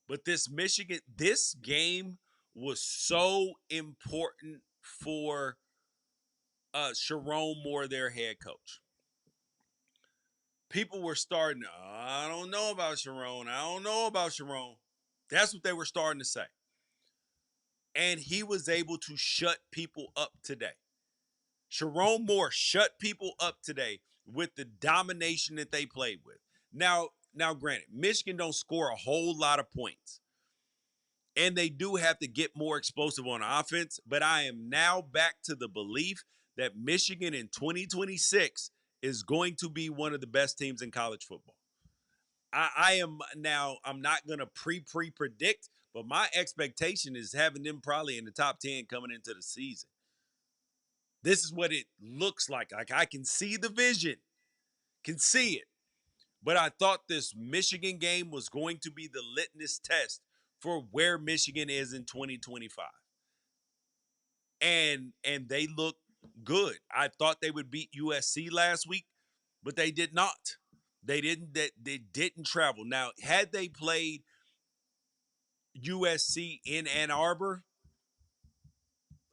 But this game was so important for Sharon Moore, their head coach. People were starting, I don't know about Sharon. I don't know about Sharon. That's what they were starting to say. And he was able to shut people up today. Sharon Moore shut people up today with the domination that they played with. Now, granted, Michigan don't score a whole lot of points. And they do have to get more explosive on offense. But I am now back to the belief that Michigan in 2026 is going to be one of the best teams in college football. I'm not going to pre-predict, but my expectation is having them probably in the top 10 coming into the season. This is what it looks like. Like, I can see the vision, can see it. But I thought this Michigan game was going to be the litmus test for where Michigan is in 2025. And they look good. I thought they would beat USC last week, but they did not. They didn't travel. Now, had they played USC in Ann Arbor,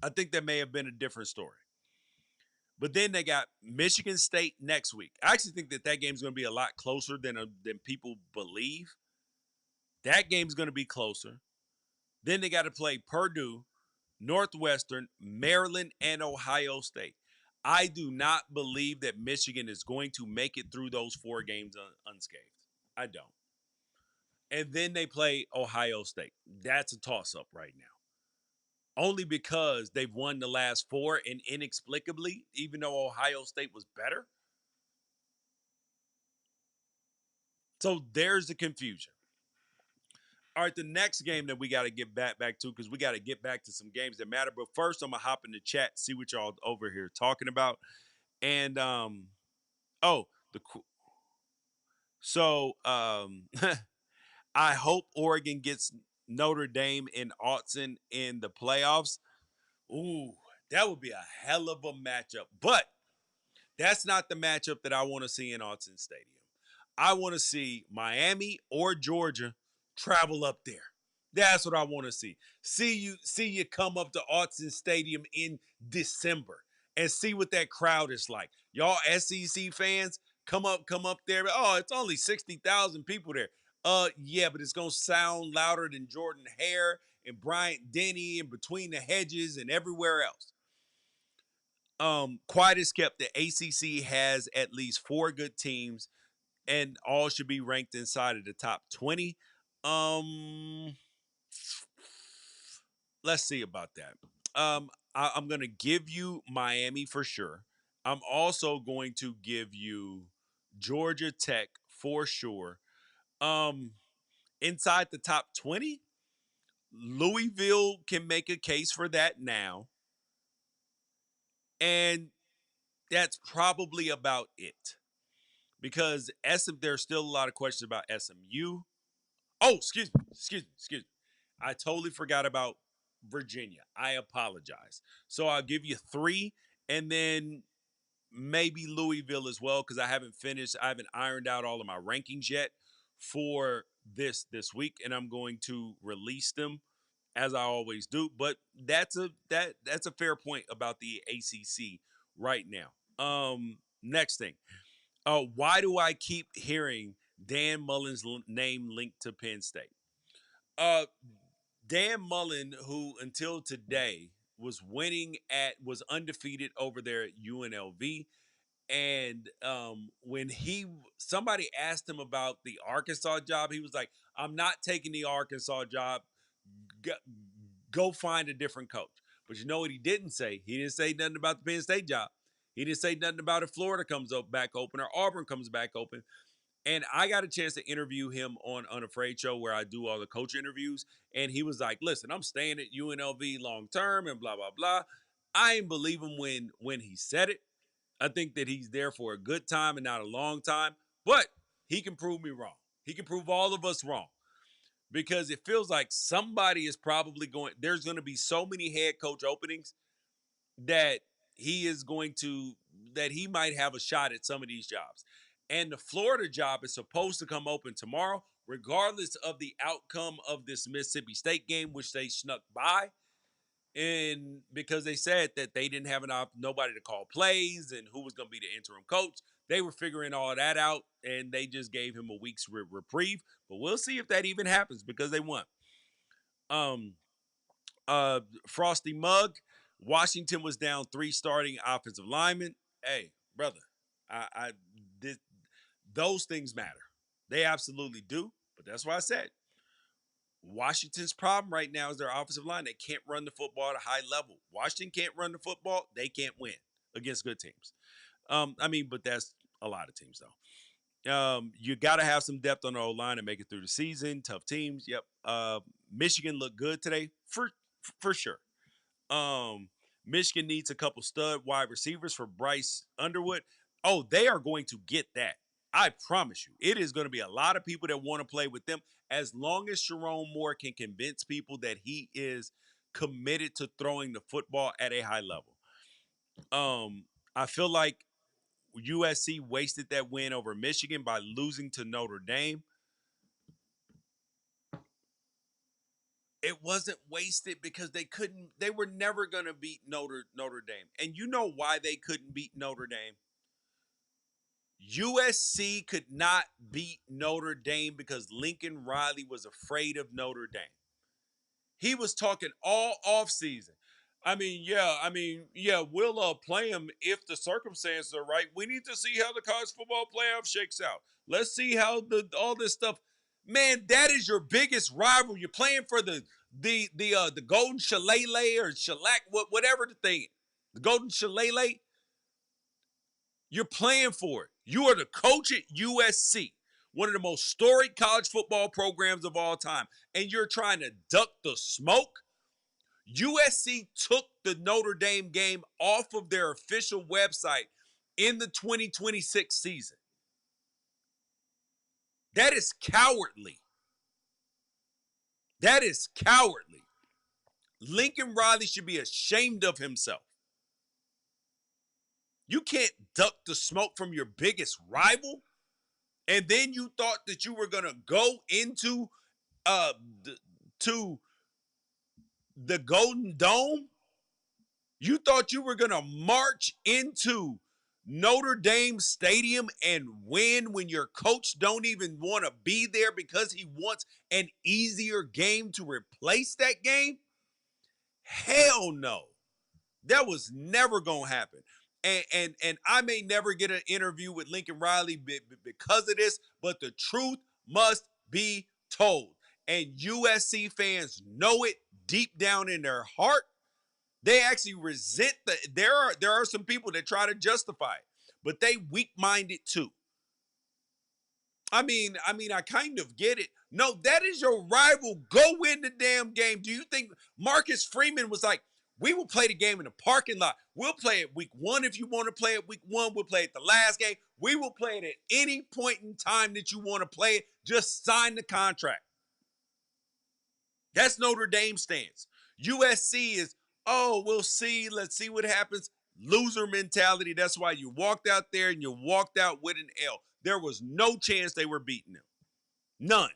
I think that may have been a different story. But then they got Michigan State next week. I actually think that game's going to be a lot closer than people believe. That game's going to be closer. Then they got to play Purdue, Northwestern, Maryland, and Ohio State. I do not believe that Michigan is going to make it through those 4 games unscathed. I don't. And then they play Ohio State. That's a toss up right now. Only because they've won the last 4 and inexplicably, even though Ohio State was better. So there's the confusion. All right, the next game that we got to get back to because we got to get back to some games that matter. But first, I'm gonna hop in the chat, see what y'all over here talking about. And oh, the so I hope Oregon gets Notre Dame and Autzen in the playoffs. Ooh, that would be a hell of a matchup. But that's not the matchup that I want to see in Autzen Stadium. I want to see Miami or Georgia travel up there. That's what I want to see. See you come up to Autzen Stadium in December and see what that crowd is like. Y'all SEC fans, come up there. Oh, it's only 60,000 people there. Yeah, but it's gonna sound louder than Jordan Hare and Bryant Denny and Between the Hedges and everywhere else. Quiet as kept, the ACC has at least 4 good teams, and all should be ranked inside of the top 20. Um, let's see about that. I'm going to give you Miami for sure. I'm also going to give you Georgia Tech for sure. Um, inside the top 20, Louisville can make a case for that now. And that's probably about it. Because there's still a lot of questions about SMU. Oh, excuse me. I totally forgot about Virginia. I apologize. So I'll give you 3 and then maybe Louisville as well because I haven't finished. I haven't ironed out all of my rankings yet for this week, and I'm going to release them as I always do. But that's a fair point about the ACC right now. Next thing. Why do I keep hearing Dan Mullen's name linked to Penn State? Uh, Dan Mullen, who until today was undefeated over there at UNLV, and when somebody asked him about the Arkansas job, he was like, "I'm not taking the Arkansas job. Go, go find a different coach." But you know what he didn't say? He didn't say nothing about the Penn State job. He didn't say nothing about if Florida comes back open or Auburn comes back open. And I got a chance to interview him on Unafraid Show where I do all the coach interviews. And he was like, listen, I'm staying at UNLV long term and blah, blah, blah. I didn't believe him when he said it. I think that he's there for a good time and not a long time. But he can prove me wrong. He can prove all of us wrong. Because it feels like somebody is probably there's going to be so many head coach openings that he is going to, that he might have a shot at some of these jobs. And the Florida job is supposed to come open tomorrow, regardless of the outcome of this Mississippi State game, which they snuck by. And because they said that they didn't have nobody to call plays and who was going to be the interim coach, they were figuring all that out, and they just gave him a week's reprieve. But we'll see if that even happens because they won. Um, Frosty Mug, Washington was down 3 starting offensive linemen. Hey, brother, I did those things matter. They absolutely do. But that's why I said Washington's problem right now is their offensive line. They can't run the football at a high level. Washington can't run the football. They can't win against good teams. But that's a lot of teams though. You got to have some depth on the O line to make it through the season. Tough teams. Yep. Michigan looked good today for sure. Michigan needs a couple stud wide receivers for Bryce Underwood. Oh, they are going to get that. I promise you. It is going to be a lot of people that want to play with them as long as Sharon Moore can convince people that he is committed to throwing the football at a high level. I feel like USC wasted that win over Michigan by losing to Notre Dame. It wasn't wasted because they were never going to beat Notre Dame. And you know why they couldn't beat Notre Dame? USC could not beat Notre Dame because Lincoln Riley was afraid of Notre Dame. He was talking all offseason. We'll play them if the circumstances are right. We need to see how the college football playoff shakes out. Let's see how all this stuff. Man, that is your biggest rival. You're playing for the golden shillelagh or shellac, whatever the thing, the golden shillelagh. You're playing for it. You are the coach at USC, one of the most storied college football programs of all time, and you're trying to duck the smoke. USC took the Notre Dame game off of their official website in the 2026 season. That is cowardly. That is cowardly. Lincoln Riley should be ashamed of himself. You can't duck the smoke from your biggest rival. And then you thought that you were going to go into uh, to the Golden Dome. You thought you were going to march into Notre Dame Stadium and win when your coach don't even want to be there because he wants an easier game to replace that game? Hell no. That was never going to happen. And I may never get an interview with Lincoln Riley because of this, but the truth must be told. And USC fans know it deep down in their heart. They actually resent there are some people that try to justify it, but they weak-minded too. I kind of get it. No, that is your rival. Go win the damn game. Do you think Marcus Freeman was like, we will play the game in the parking lot. We'll play it week 1 if you want to play it week 1. We'll play it the last game. We will play it at any point in time that you want to play it. Just sign the contract. That's Notre Dame stance. USC is, oh, we'll see. Let's see what happens. Loser mentality. That's why you walked out there and you walked out with an L. There was no chance they were beating them. None.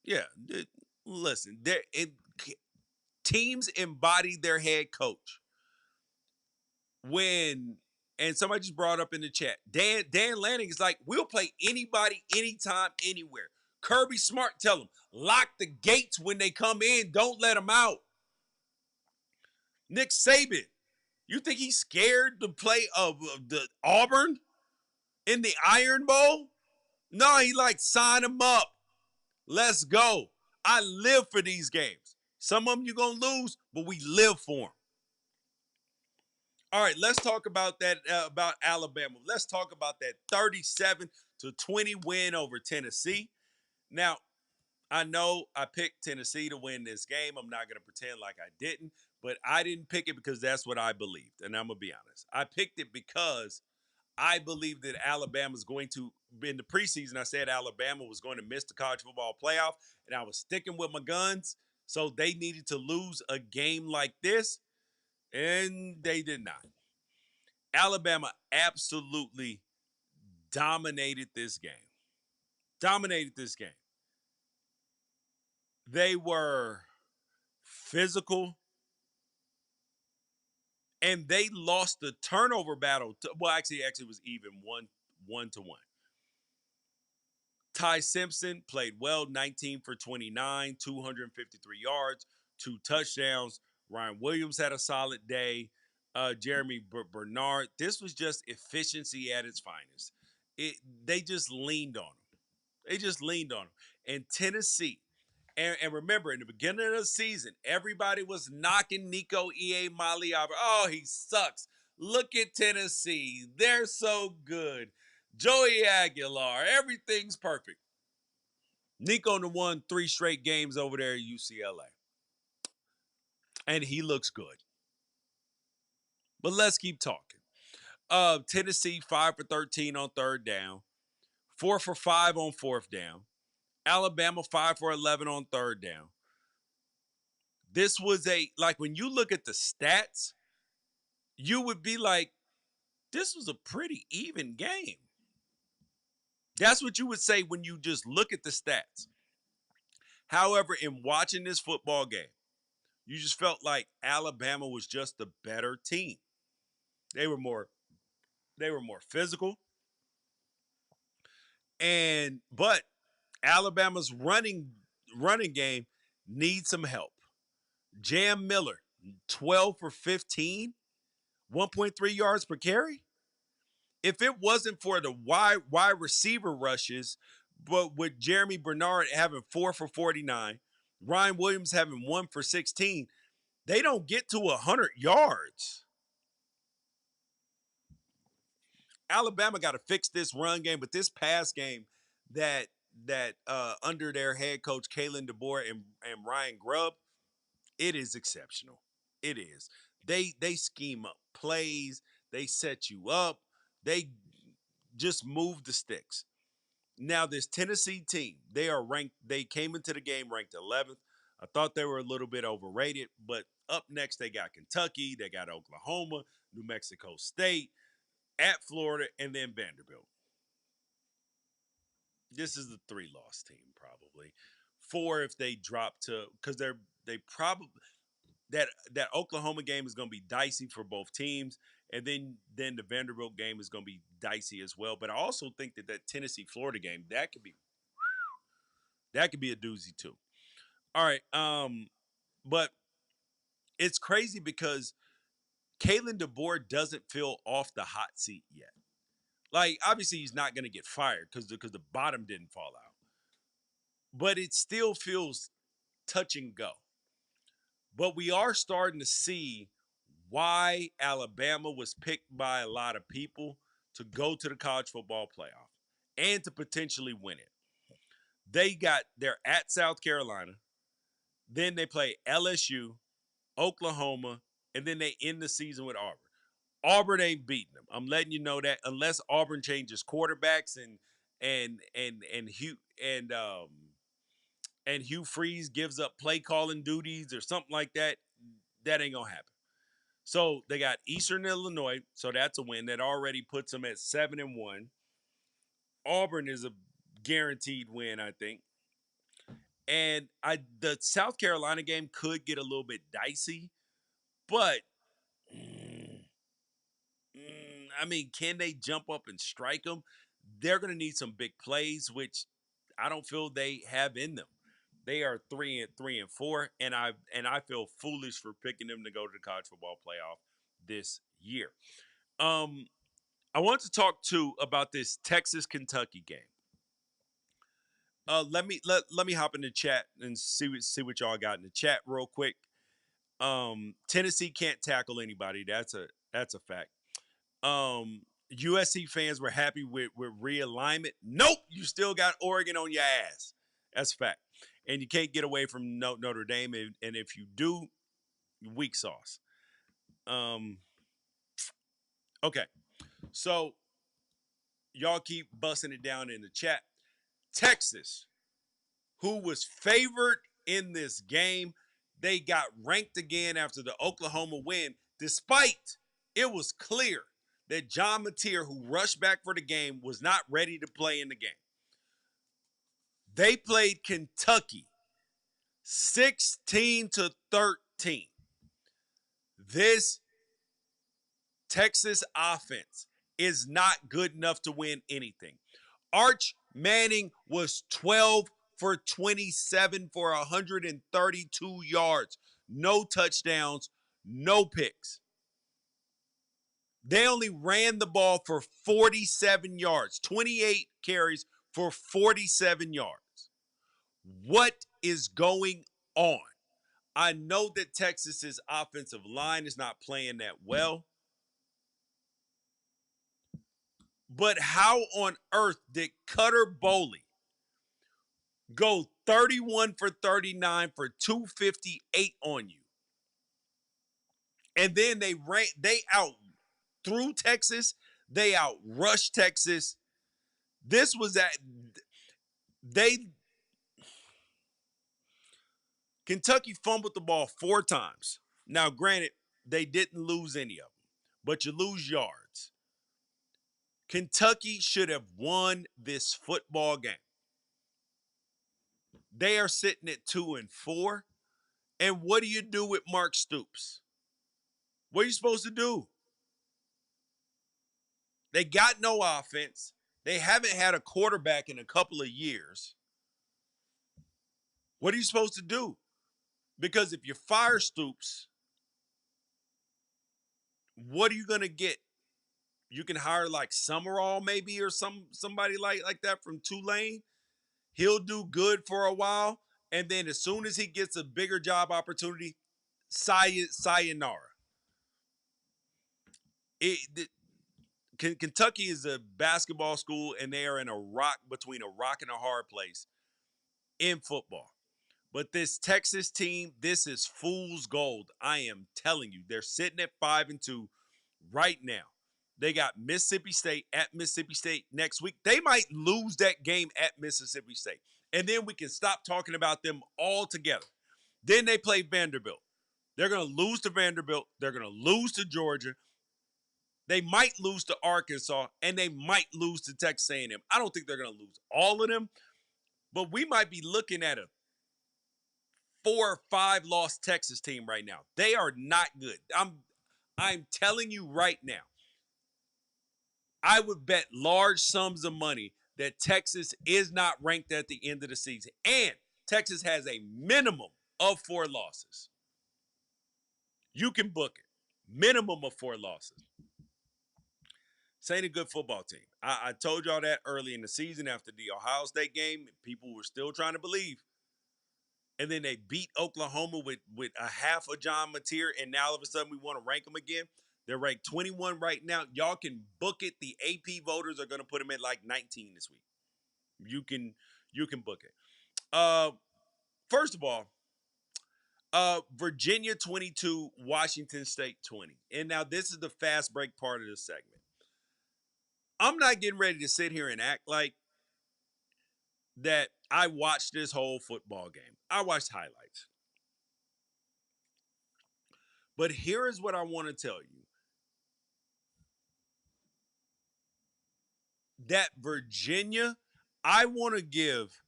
Yeah. Listen, teams embody their head coach. When, and somebody just brought up in the chat, Dan Lanning is like, we'll play anybody, anytime, anywhere. Kirby Smart tell them, lock the gates when they come in. Don't let them out. Nick Saban, you think he's scared to play of the Auburn in the Iron Bowl? No, he like, sign him up. Let's go. I live for these games. Some of them you're going to lose, but we live for them. All right, let's talk about that, about Alabama. Let's talk about that 37-20 win over Tennessee. Now, I know I picked Tennessee to win this game. I'm not going to pretend like I didn't, but I didn't pick it because that's what I believed. And I'm going to be honest. I picked it because I believe that Alabama's going to, in the preseason, I said Alabama was going to miss the college football playoff, and I was sticking with my guns. So they needed to lose a game like this, and they did not. Alabama absolutely dominated this game. Dominated this game. They were physical, and they lost the turnover battle. Actually, it was even 1-1. Ty Simpson played well, 19 for 29, 253 yards, 2 touchdowns. Ryan Williams had a solid day. Jeremy Bernard. This was just efficiency at its finest. They just leaned on him. They just leaned on him. And Tennessee, and remember, in the beginning of the season, everybody was knocking Nico Iamaleava. Oh, he sucks. Look at Tennessee. They're so good. Joey Aguilar, everything's perfect. Nico won 3 straight games over there at UCLA. And he looks good. But let's keep talking. Tennessee, 5 for 13 on 3rd down. 4 for 5 on 4th down. Alabama, 5 for 11 on 3rd down. This was when you look at the stats, you would be like, this was a pretty even game. That's what you would say when you just look at the stats. However, in watching this football game, you just felt like Alabama was just the better team. They were more physical. But Alabama's running running game needs some help. Jam Miller, 12 for 15, 1.3 yards per carry. If it wasn't for the wide receiver rushes, but with Jeremy Bernard having 4 for 49, Ryan Williams having 1 for 16, they don't get to 100 yards. Alabama got to fix this run game, but this pass game that under their head coach Kalen DeBoer and Ryan Grubb, it is exceptional. It is. They scheme up plays, they set you up, they just move the sticks. Now this Tennessee team, they are ranked. They came into the game ranked 11th. I thought they were a little bit overrated, but up next they got Kentucky, they got Oklahoma, New Mexico State, at Florida, and then Vanderbilt. This is the 3-loss team probably. 4 if they drop to because they probably that Oklahoma game is going to be dicey for both teams, and then the Vanderbilt game is going to be dicey as well. But I also think that Tennessee Florida game that could be a doozy too. All right, but it's crazy because Kalen DeBoer doesn't feel off the hot seat yet. Like obviously he's not going to get fired because the bottom didn't fall out, but it still feels touch and go. But we are starting to see why Alabama was picked by a lot of people to go to the college football playoff and to potentially win it. They're at South Carolina, then they play LSU, Oklahoma, and then they end the season with Auburn. Auburn ain't beating them. I'm letting you know that unless Auburn changes quarterbacks and Hugh Freeze gives up play calling duties or something like that, that ain't gonna happen. So they got Eastern Illinois, so that's a win. That already puts them at 7-1. Auburn is a guaranteed win, I think. And the South Carolina game could get a little bit dicey, but I mean, can they jump up and strike them? They're going to need some big plays, which I don't feel they have in them. They are 3-4, and I feel foolish for picking them to go to the college football playoff this year. I want to talk too about this Texas Kentucky game. Let me hop in the chat and see what y'all got in the chat real quick. Tennessee can't tackle anybody. That's a fact. USC fans were happy with realignment. Nope, you still got Oregon on your ass. That's a fact. And you can't get away from Notre Dame, and if you do, weak sauce. Okay, so y'all keep busting it down in the chat. Texas, who was favored in this game, they got ranked again after the Oklahoma win, despite it was clear that John Mateer, who rushed back for the game, was not ready to play in the game. They played Kentucky 16-13. This Texas offense is not good enough to win anything. Arch Manning was 12 for 27 for 132 yards. No touchdowns, no picks. They only ran the ball for 47 yards, 28 carries for 47 yards. What is going on? I know that Texas's offensive line is not playing that well. But how on earth did Cutter Boley go 31 for 39 for 258 on you? And then they out through Texas, they outrushed Texas. This was at they Kentucky fumbled the ball 4 times. Now, granted, they didn't lose any of them, but you lose yards. Kentucky should have won this football game. They are sitting at 2-4. And what do you do with Mark Stoops? What are you supposed to do? They got no offense. They haven't had a quarterback in a couple of years. What are you supposed to do? Because if you fire Stoops, what are you gonna get? You can hire like Summerall maybe or somebody like that from Tulane. He'll do good for a while, and then as soon as he gets a bigger job opportunity, sayonara. Kentucky is a basketball school, and they are in a rock between a rock and a hard place in football. But this Texas team, this is fool's gold. I am telling you, they're sitting at 5-2 right now. They got Mississippi State at Mississippi State next week. They might lose that game at Mississippi State. And then we can stop talking about them altogether. Then they play Vanderbilt. They're going to lose to Vanderbilt. They're going to lose to Georgia. They might lose to Arkansas, and they might lose to Texas A&M. I don't think they're going to lose all of them, but we might be looking at a 4 or 5 loss Texas team right now. They are not good. I'm telling you right now. I would bet large sums of money that Texas is not ranked at the end of the season, and Texas has a minimum of 4 losses. You can book it. Minimum of 4 losses. This ain't a good football team. I told y'all that early in the season after the Ohio State game. People were still trying to believe. And then they beat Oklahoma with a half of John Mateer, and now all of a sudden we want to rank them again. They're ranked 21 right now. Y'all can book it. The AP voters are going to put them at like 19 this week. You can book it. Uh, First of all, Virginia 22, Washington State 20. And now this is the fast break part of the segment. I'm not getting ready to sit here and act like that I watched this whole football game. I watched highlights. But here is what I want to tell you. That Virginia, I want to give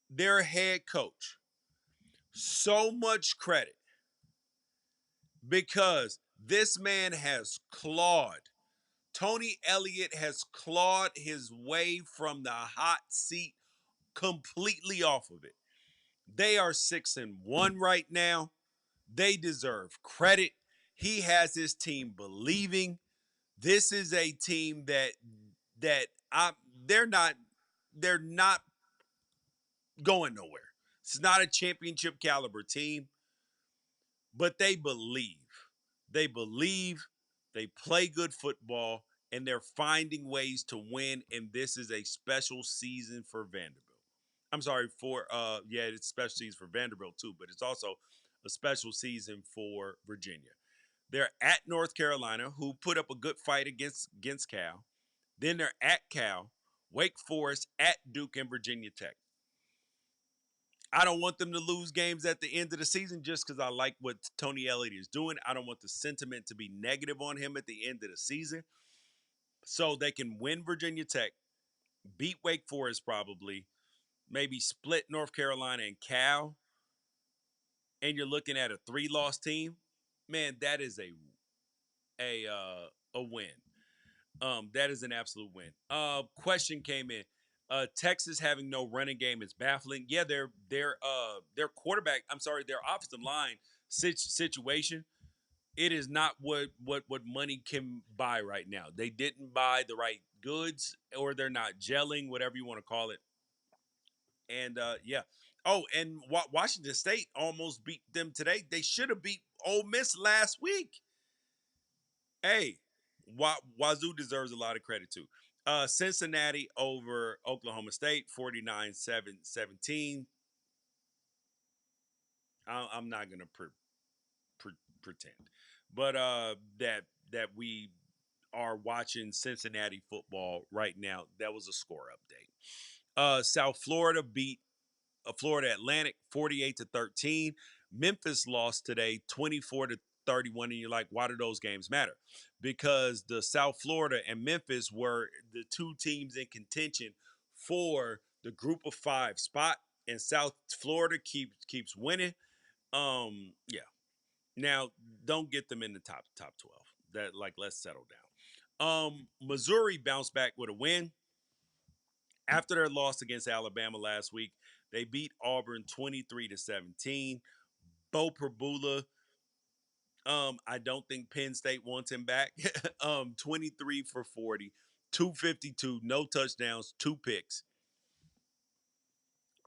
their head coach so much credit because this man has clawed. Tony Elliott has clawed his way from the hot seat completely off of it. They are 6-1 right now. They deserve credit. He has his team believing. This is a team that I they're not going nowhere. It's not a championship caliber team, but they believe. They believe, they play good football, and they're finding ways to win. And this is a special season for Vanderbilt. I'm sorry for yeah, it's a special season for Vanderbilt too, but it's also a special season for Virginia. They're at North Carolina, who put up a good fight against Cal. Then they're at Cal, Wake Forest, at Duke, and Virginia Tech. I don't want them to lose games at the end of the season just because I like what Tony Elliott is doing. I don't want the sentiment to be negative on him at the end of the season. So they can win Virginia Tech, beat Wake Forest probably, maybe split North Carolina and Cal, and you're looking at a 3-loss team. Man, that is a win. That is an absolute win. Question came in. Texas having no running game is baffling. Yeah, their quarterback. I'm sorry, their offensive line situation. It is not what money can buy right now. They didn't buy the right goods, or they're not gelling, whatever you want to call it. And yeah. Oh, and Washington State almost beat them today. They should have beat Ole Miss last week. Hey, Wazoo deserves a lot of credit too. Cincinnati over Oklahoma State, 49-17. I'm not going to pretend. But that we are watching Cincinnati football right now. That was a score update. South Florida beat Florida Atlantic 48-13. Memphis lost today 24-31. And you're like, why do those games matter? Because the South Florida and Memphis were the two teams in contention for the group of 5 spot, and South Florida keeps winning. Yeah. Now, don't get them in the top 12. That, like, let's settle down. Missouri bounced back with a win. After their loss against Alabama last week, they beat Auburn 23-17. Bo Perbula, I don't think Penn State wants him back. 23 for 40, 252, no touchdowns, two picks.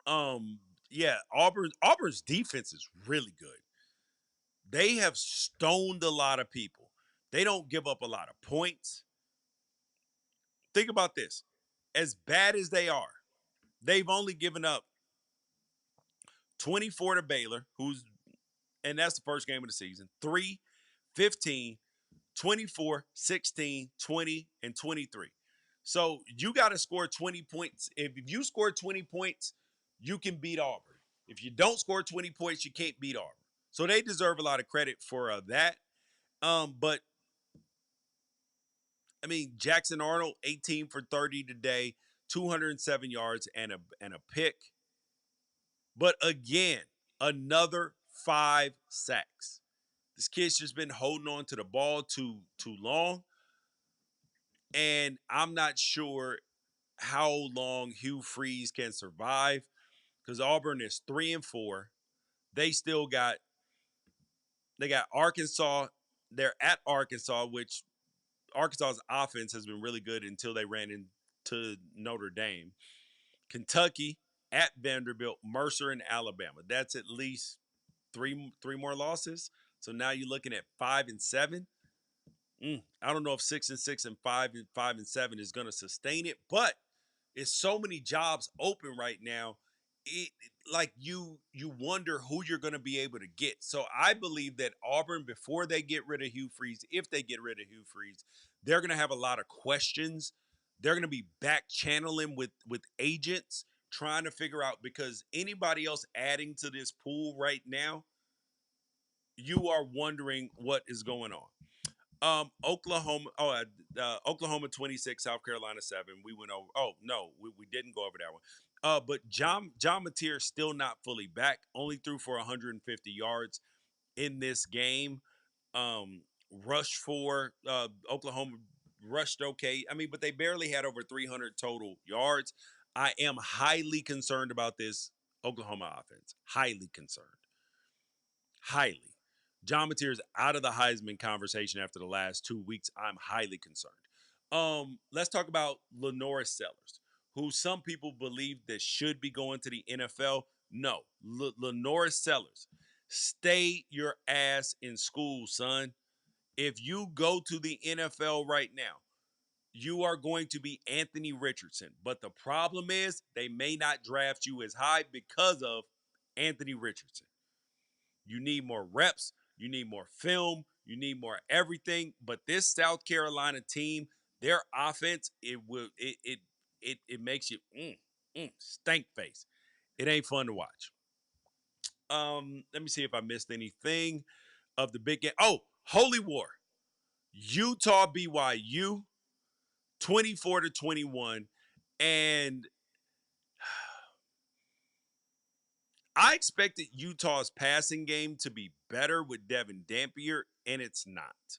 Um, yeah, Auburn's defense is really good. They have stoned a lot of people. They don't give up a lot of points. Think about this. As bad as they are, they've only given up 24 to Baylor, and that's the first game of the season. 3, 15, 24, 16, 20, and 23. So you got to score 20 points. If you score 20 points, you can beat Auburn. If you don't score 20 points, you can't beat Auburn. So they deserve a lot of credit for that. But I mean, Jackson Arnold, 18 for 30 today, 207 yards and a pick. But again, another 5 sacks. This kid's just been holding on to the ball too long. And I'm not sure how long Hugh Freeze can survive because Auburn is 3-4. They still got Arkansas. They're at Arkansas, which Arkansas's offense has been really good until they ran into Notre Dame. Kentucky at Vanderbilt, Mercer, and Alabama. That's at least three more losses. So now you're looking at 5-7. I don't know if 6-6 and 5-7 is going to sustain it, but it's so many jobs open right now. Like you wonder who you're going to be able to get. So I believe that Auburn, before they get rid of Hugh Freeze, if they get rid of Hugh Freeze, they're going to have a lot of questions. They're going to be back channeling with agents trying to figure out, because anybody else adding to this pool right now, you are wondering what is going on. Oklahoma 26, South Carolina 7. We went over. Oh no, we didn't go over that one. But John Mateer still not fully back. Only threw for 150 yards in this game. Rushed for Oklahoma rushed okay. I mean, but they barely had over 300 total yards. I am highly concerned about this Oklahoma offense. Highly concerned. Highly. John Mateer's out of the Heisman conversation after the last 2 weeks. I'm highly concerned. Let's talk about Lenora Sellers, who some people believe that should be going to the NFL. No, Lenora Sellers, stay your ass in school, son. If you go to the NFL right now, you are going to be Anthony Richardson. But the problem is they may not draft you as high because of Anthony Richardson. You need more reps. You need more film. You need more everything. But this South Carolina team, their offense, it makes you stank face. It ain't fun to watch. Let me see if I missed anything of the big game. Oh, Holy War, Utah BYU, 24-21, and I expected Utah's passing game to be better with Devin Dampier, and it's not.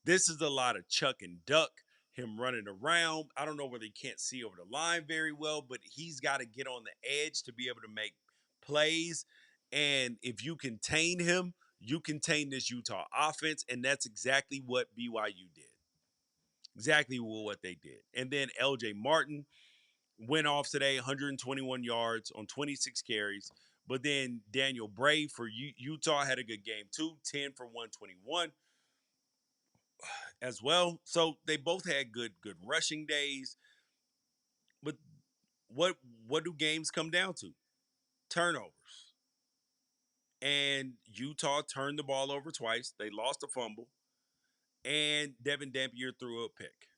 This is a lot of chuck and duck, him running around. I don't know whether he can't see over the line very well, but he's got to get on the edge to be able to make plays. And if you contain him, you contain this Utah offense, and that's exactly what BYU did. Exactly what they did. And then LJ Martin went off today, 121 yards on 26 carries. But then Daniel Bray for Utah had a good game too, 10 for 121 as well. So they both had good rushing days. But what do games come down to? Turnovers. And Utah turned the ball over twice. They lost a fumble. And Devin Dampier threw a pick.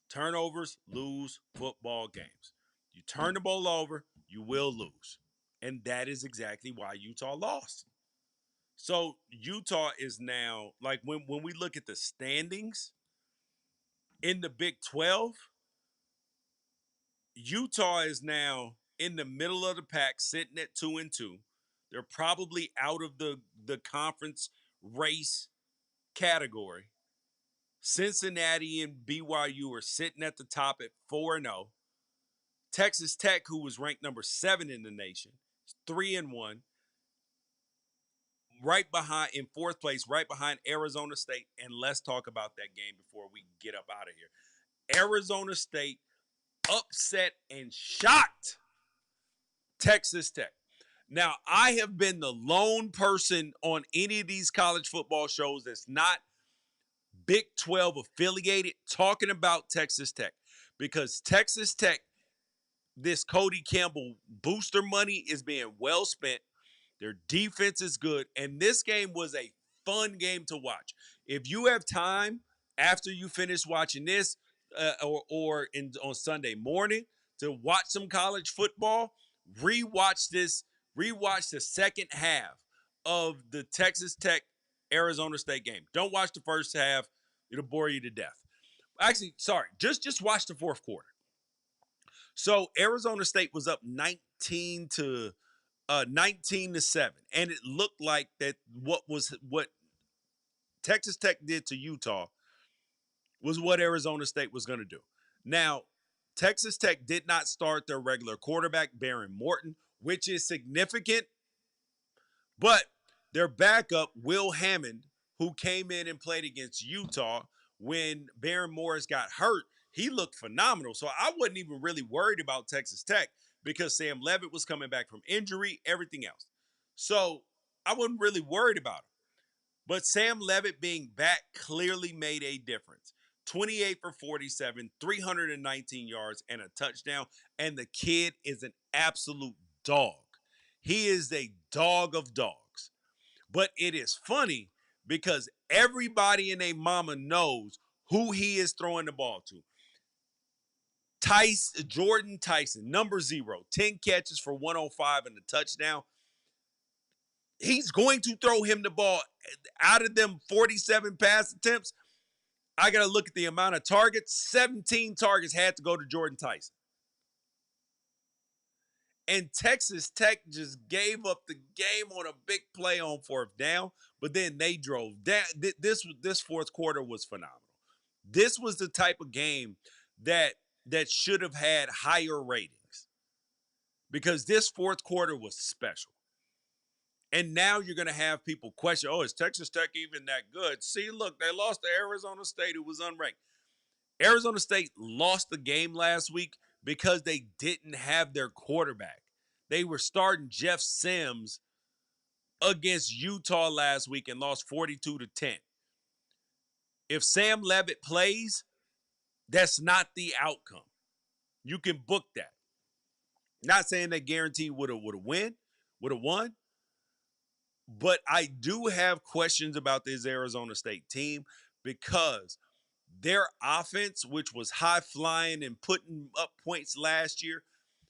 Turnovers lose football games. You turn the ball over, you will lose. And that is exactly why Utah lost. So Utah is now, like when we look at the standings in the Big 12, Utah is now in the middle of the pack, sitting at 2-2. They're probably out of the conference race category. Cincinnati and BYU are sitting at the top at 4-0. Texas Tech, who was ranked number 7 in the nation, 3-1, right behind in fourth place, right behind Arizona State. And let's talk about that game before we get up out of here. Arizona State upset and shocked Texas Tech. Now, I have been the lone person on any of these college football shows that's not Big 12 affiliated talking about Texas Tech, because Texas Tech, this Cody Campbell booster money is being well spent. Their defense is good, and this game was a fun game to watch. If you have time after you finish watching this, on Sunday morning to watch some college football, rewatch this, rewatch the second half of the Texas Tech Arizona State game. Don't watch the first half; it'll bore you to death. Actually, sorry, just watch the fourth quarter. So Arizona State was up 19-7, and it looked like that what Texas Tech did to Utah was what Arizona State was going to do. Now, Texas Tech did not start their regular quarterback, Baron Morton, which is significant, but their backup, Will Hammond, who came in and played against Utah when Baron Morris got hurt, he looked phenomenal. So I wasn't even really worried about Texas Tech because Sam Levitt was coming back from injury, everything else. So I wasn't really worried about him. But Sam Levitt being back clearly made a difference. 28 for 47, 319 yards, and a touchdown. And the kid is an absolute dog. He is a dog of dogs. But it is funny because everybody and their mama knows who he is throwing the ball to. Jordan Tyson, number 0, 10 catches for 105 and a touchdown. He's going to throw him the ball. Out of them 47 pass attempts, I got to look at the amount of targets. 17 targets had to go to Jordan Tyson. And Texas Tech just gave up the game on a big play on fourth down, but then they drove down. This fourth quarter was phenomenal. This was the type of game that should have had higher ratings because this fourth quarter was special. And now you're going to have people question, oh, is Texas Tech even that good? See, look, they lost to Arizona State, who was unranked. Arizona State lost the game last week because they didn't have their quarterback. They were starting Jeff Sims against Utah last week and lost 42-10. If Sam Levitt plays, that's not the outcome. You can book that. Not saying they guarantee would have won, but I do have questions about this Arizona State team because their offense, which was high flying and putting up points last year,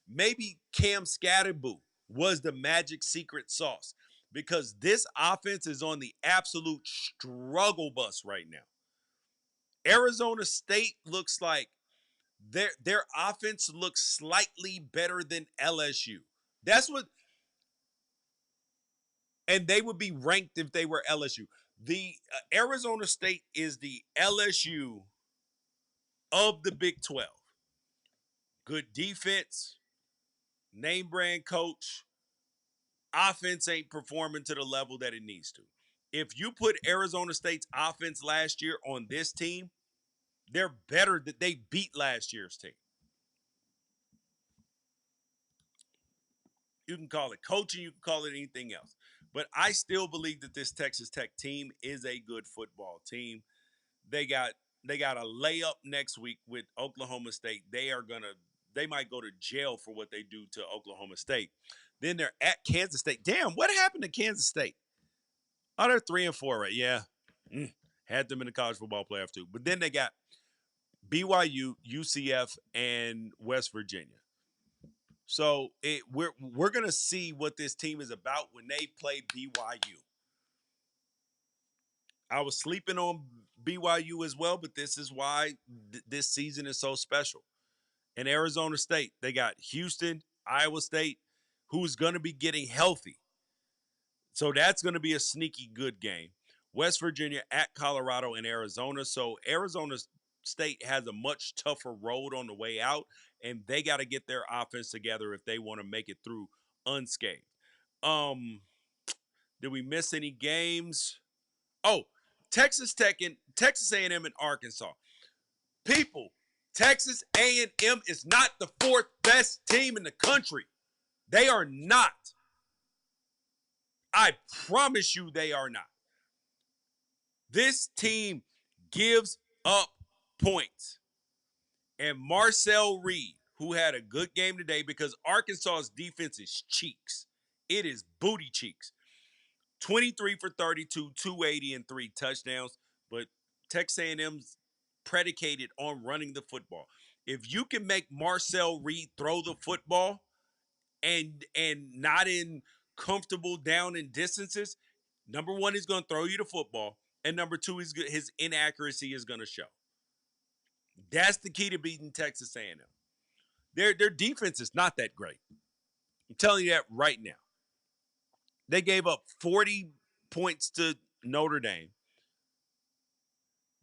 maybe Cam Scatterboo was the magic secret sauce because this offense is on the absolute struggle bus right now. Arizona State looks like their offense looks slightly better than LSU. That's what, and they would be ranked if they were LSU. The Arizona State is the LSU of the Big 12. Good defense, name brand coach, offense ain't performing to the level that it needs to. If you put Arizona State's offense last year on this team, they're better that they beat last year's team. You can call it coaching, you can call it anything else. But I still believe that this Texas Tech team is a good football team. They got a layup next week with Oklahoma State. They might go to jail for what they do to Oklahoma State. Then they're at Kansas State. Damn, what happened to Kansas State? Oh, they're 3-4, right? Yeah. Had them in the college football playoff too. But then they got BYU, UCF, and West Virginia. So we're gonna see what this team is about when they play BYU. I was sleeping on BYU as well, but this is why this season is so special. And Arizona State, they got Houston, Iowa State, who's going to be getting healthy. So that's going to be a sneaky good game. West Virginia at Colorado and Arizona. So Arizona's State has a much tougher road on the way out, and they got to get their offense together if they want to make it through unscathed. Um, did we miss any games? Oh, Texas Tech and Texas A&M and Arkansas. People, Texas A&M is not the fourth best team in the country. They are not. I promise you they are not. This team gives up points. And Marcel Reed, who had a good game today because Arkansas's defense is cheeks. It is booty cheeks. 23 for 32, 280, and 3 touchdowns. But Texas A&M's predicated on running the football. If you can make Marcel Reed throw the football and not in comfortable down and distances, number one, he's going to throw you the football. And number two, his inaccuracy is going to show. That's the key to beating Texas A&M. Their defense is not that great. I'm telling you that right now. They gave up 40 points to Notre Dame.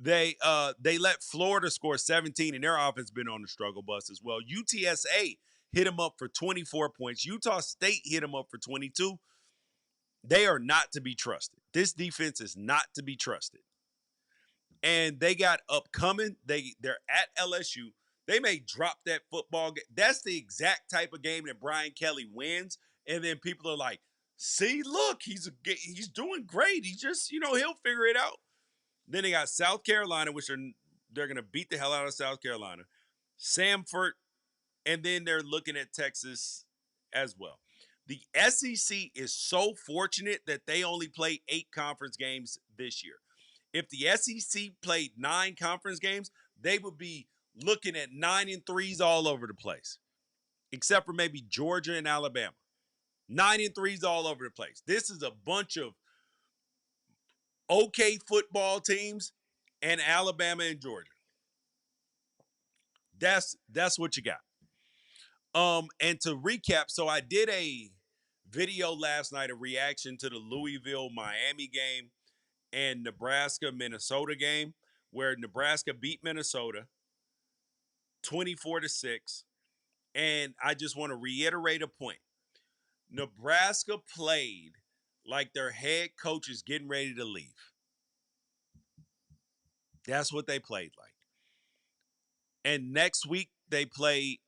They let Florida score 17, and their offense been on the struggle bus as well. UTSA hit them up for 24 points. Utah State hit them up for 22. They are not to be trusted. This defense is not to be trusted. And they got upcoming. They're at LSU. They may drop that football game. That's the exact type of game that Brian Kelly wins. And then people are like, see, look, he's doing great. He just, he'll figure it out. Then they got South Carolina, which they're going to beat the hell out of South Carolina. Samford, and then they're looking at Texas as well. The SEC is so fortunate that they only play 8 conference games this year. If the SEC played 9 conference games, they would be looking at 9-3s all over the place, except for maybe Georgia and Alabama. 9-3s all over the place. This is a bunch of okay football teams and Alabama and Georgia. That's what you got. And to recap, so I did a video last night, a reaction to the Louisville-Miami game and Nebraska-Minnesota game, where Nebraska beat Minnesota 24-6. And I just want to reiterate a point. Nebraska played like their head coach is getting ready to leave. That's what they played like. And next week they play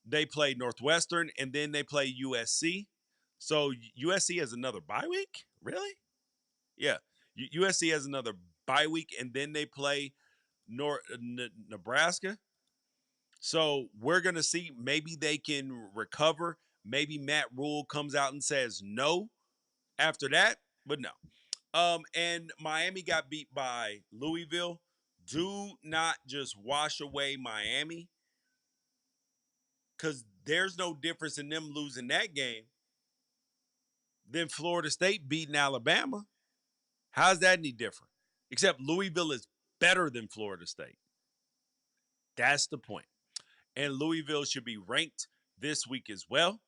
they play Northwestern and then they play USC. So USC has another bye week? Really? Yeah. USC has another bye week and then they play Nebraska. So we're going to see, maybe they can recover. Maybe Matt Rule comes out and says no after that, but no. And Miami got beat by Louisville. Do not just wash away Miami, because there's no difference in them losing that game than Florida State beating Alabama. How's that any different? Except Louisville is better than Florida State. That's the point. And Louisville should be ranked this week as well.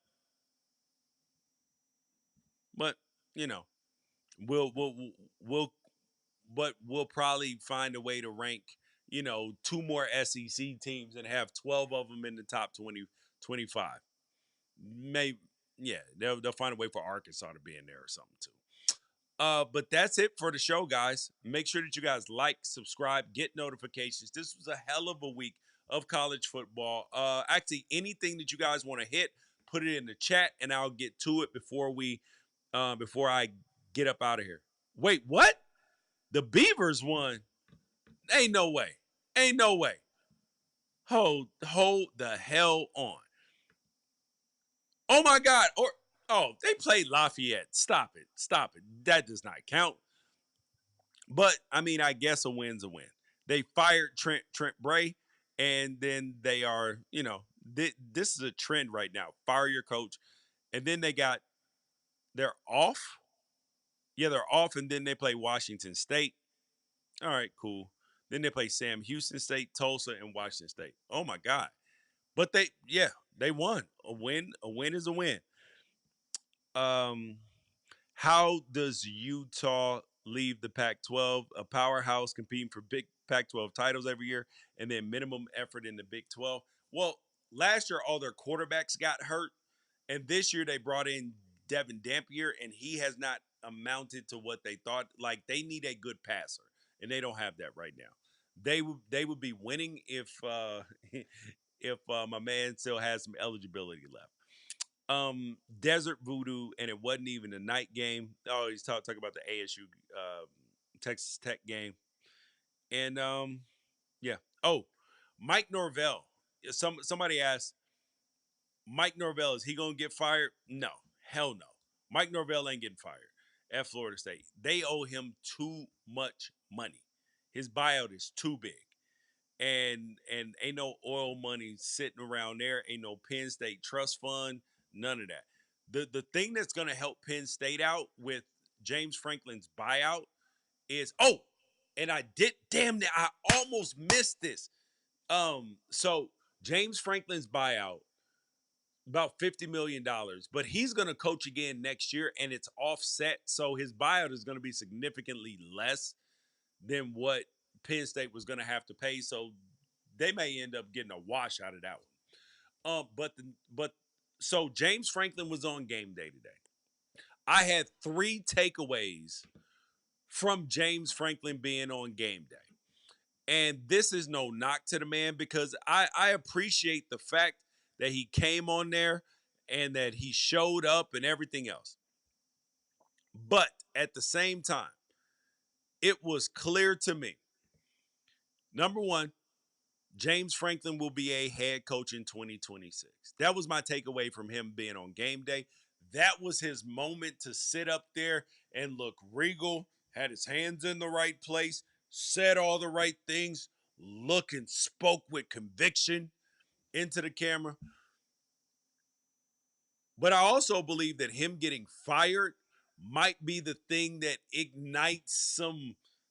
But, we'll but we'll probably find a way to rank, 2 more SEC teams and have 12 of them in the top 20, 25. Maybe, yeah, they'll find a way for Arkansas to be in there or something too. But that's it for the show, guys. Make sure that you guys like, subscribe, get notifications. This was a hell of a week of college football. Actually, anything that you guys want to hit, put it in the chat, and I'll get to it before I get up out of here. Wait, what? The Beavers won? Ain't no way. Ain't no way. Hold the hell on. Oh my God. They played Lafayette. Stop it. That does not count. But I guess a win's a win. They fired Trent Bray, and then they are, this is a trend right now. Fire your coach. And then they're off. Yeah, they're off, and then they play Washington State. All right, cool. Then they play Sam Houston State, Tulsa, and Washington State. Oh my God. But they won. A win is a win. How does Utah leave the Pac-12, a powerhouse competing for big Pac-12 titles every year, and then minimum effort in the Big 12. Well, last year all their quarterbacks got hurt, and this year they brought in Devin Dampier, and he has not amounted to what they thought. Like they need a good passer, and they don't have that right now. They would be winning if if my man still has some eligibility left. Desert Voodoo, and it wasn't even a night game. Oh, he's talking about the ASU Texas Tech game, and yeah. Oh, Mike Norvell. Somebody asked Mike Norvell, is he gonna get fired? No, hell no. Mike Norvell ain't getting fired at Florida State. They owe him too much money. His buyout is too big. And ain't no oil money sitting around there. Ain't no Penn State trust fund. None of that. The thing that's gonna help Penn State out with James Franklin's buyout is and I did damn it, I almost missed this. So James Franklin's buyout about $50 million, but he's gonna coach again next year, and it's offset, so his buyout is gonna be significantly less than what Penn State was going to have to pay. So they may end up getting a wash out of that one. But so James Franklin was on game day today. I had three takeaways from James Franklin being on game day. And this is no knock to the man because I appreciate the fact that he came on there and that he showed up and everything else. But at the same time, it was clear to me. Number one, James Franklin will be a head coach in 2026. That was my takeaway from him being on game day. That was his moment to sit up there and look regal, had his hands in the right place, said all the right things, look and spoke with conviction into the camera. But I also believe that him getting fired might be the thing that ignites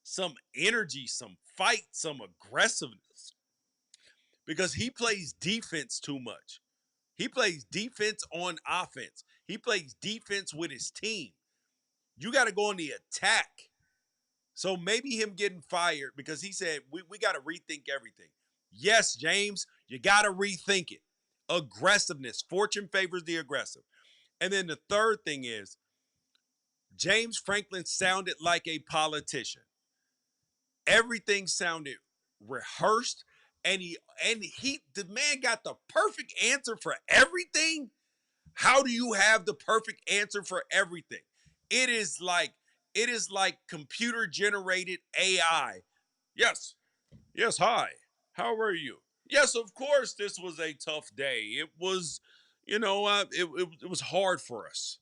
some energy, some fight, some aggressiveness because he plays defense too much. He plays defense on offense. He plays defense with his team. You got to go on the attack. So maybe him getting fired because he said, we got to rethink everything. Yes, James, you got to rethink it. Aggressiveness. Fortune favors the aggressive. And then the third thing is James Franklin sounded like a politician. Everything sounded rehearsed, and the man got the perfect answer for everything. How do you have the perfect answer for everything? It is like computer generated AI. Yes. Yes, hi. How are you? Yes, of course this was a tough day. It was, it was hard for us.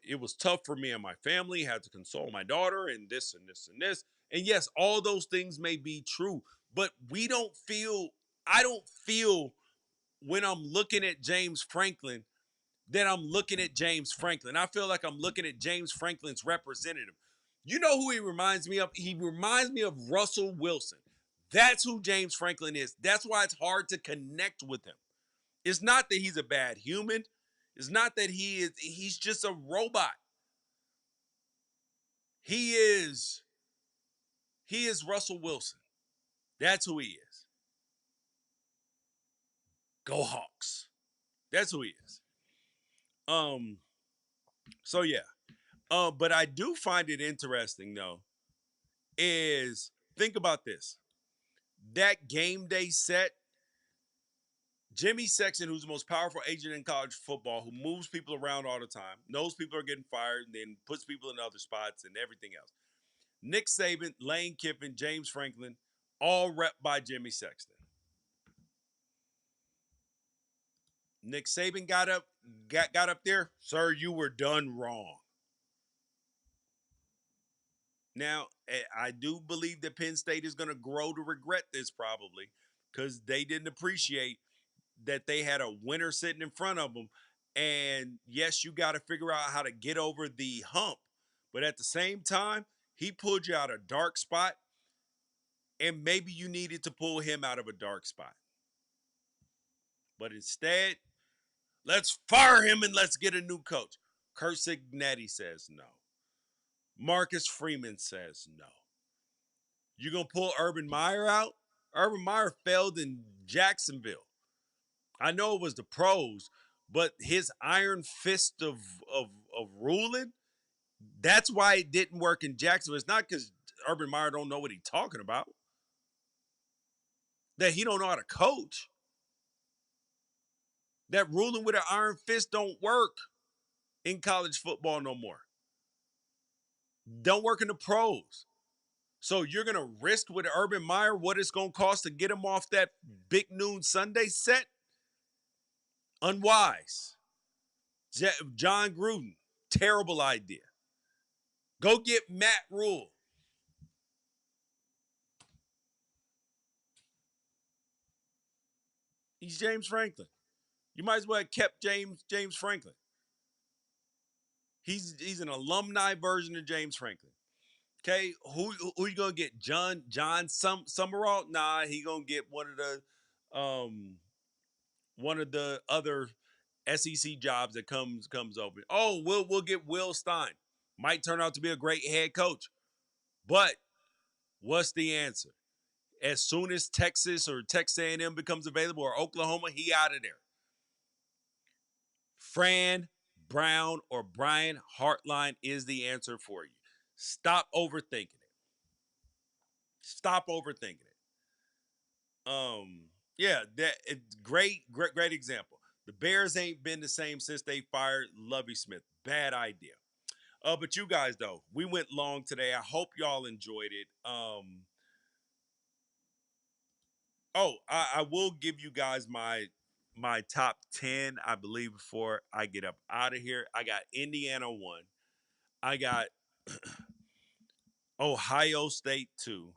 It was tough for me and my family, had to console my daughter and this and this and this. And yes, all those things may be true, but I don't feel when I'm looking at James Franklin that I'm looking at James Franklin. I feel like I'm looking at James Franklin's representative. You know who he reminds me of? He reminds me of Russell Wilson. That's who James Franklin is. That's why it's hard to connect with him. It's not that he's a bad human. It's not that he's just a robot. He is Russell Wilson. That's who he is. Go Hawks. That's who he is. Um so yeah. But I do find it interesting though is think about this. That game day set, Jimmy Sexton, who's the most powerful agent in college football, who moves people around all the time, knows people are getting fired, and then puts people in other spots and everything else. Nick Saban, Lane Kiffin, James Franklin, all rep by Jimmy Sexton. Nick Saban got up there, sir, you were done wrong. Now, I do believe that Penn State is going to grow to regret this probably because they didn't appreciate that they had a winner sitting in front of them. And yes, you got to figure out how to get over the hump. But at the same time, he pulled you out of a dark spot, and maybe you needed to pull him out of a dark spot. But instead, let's fire him and let's get a new coach. Kurt Signetti says no. Marcus Freeman says no. You gonna pull Urban Meyer out? Urban Meyer failed in Jacksonville. I know it was the pros, but his iron fist of ruling, that's why it didn't work in Jacksonville. It's not because Urban Meyer don't know what he's talking about. That he don't know how to coach. That ruling with an iron fist don't work in college football no more. Don't work in the pros. So you're gonna risk with Urban Meyer what it's gonna cost to get him off that big noon Sunday set? Unwise. John Gruden, terrible idea. Go get Matt Rule. He's James Franklin. You might as well have kept James Franklin. He's an alumni version of James Franklin. Okay, who you gonna get? John Summerall? Nah, he gonna get one of the other SEC jobs that comes open. Oh, we'll get Will Stein. Might turn out to be a great head coach. But what's the answer? As soon as Texas or Texas A&M becomes available or Oklahoma, he out of there. Fran Brown or Brian Hartline is the answer for you. Stop overthinking it. Stop overthinking it. Yeah, that great example. The Bears ain't been the same since they fired Lovie Smith. Bad idea. But you guys though, we went long today. I hope y'all enjoyed it. I will give you guys my top 10, I believe, before I get up out of here. I got Indiana 1. I got Ohio State 2.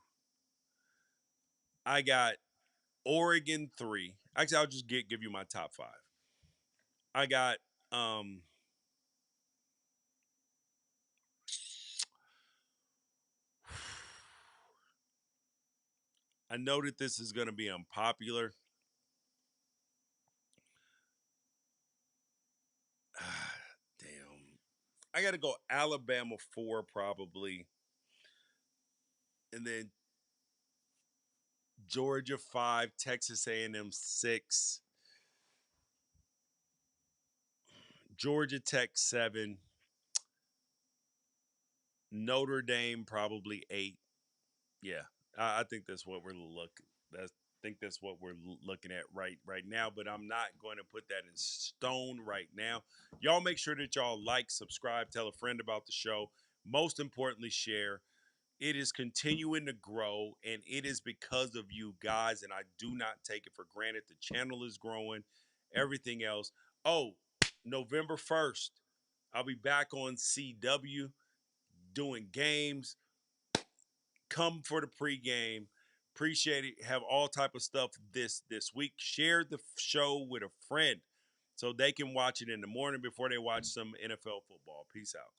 I got Oregon 3. Actually, I'll just give you my top 5. I got I know that this is going to be unpopular. Damn. I got to go Alabama 4 probably. And then Georgia 5, Texas A&M 6, Georgia Tech 7, Notre Dame probably 8. Yeah, I think that's what we're looking. I think that's what we're looking at right now. But I'm not going to put that in stone right now. Y'all make sure that y'all like, subscribe, tell a friend about the show. Most importantly, share. It is continuing to grow, and it is because of you guys, and I do not take it for granted. The channel is growing, everything else. Oh, November 1st, I'll be back on CW doing games. Come for the pregame. Appreciate it. Have all type of stuff this week. Share the show with a friend so they can watch it in the morning before they watch some NFL football. Peace out.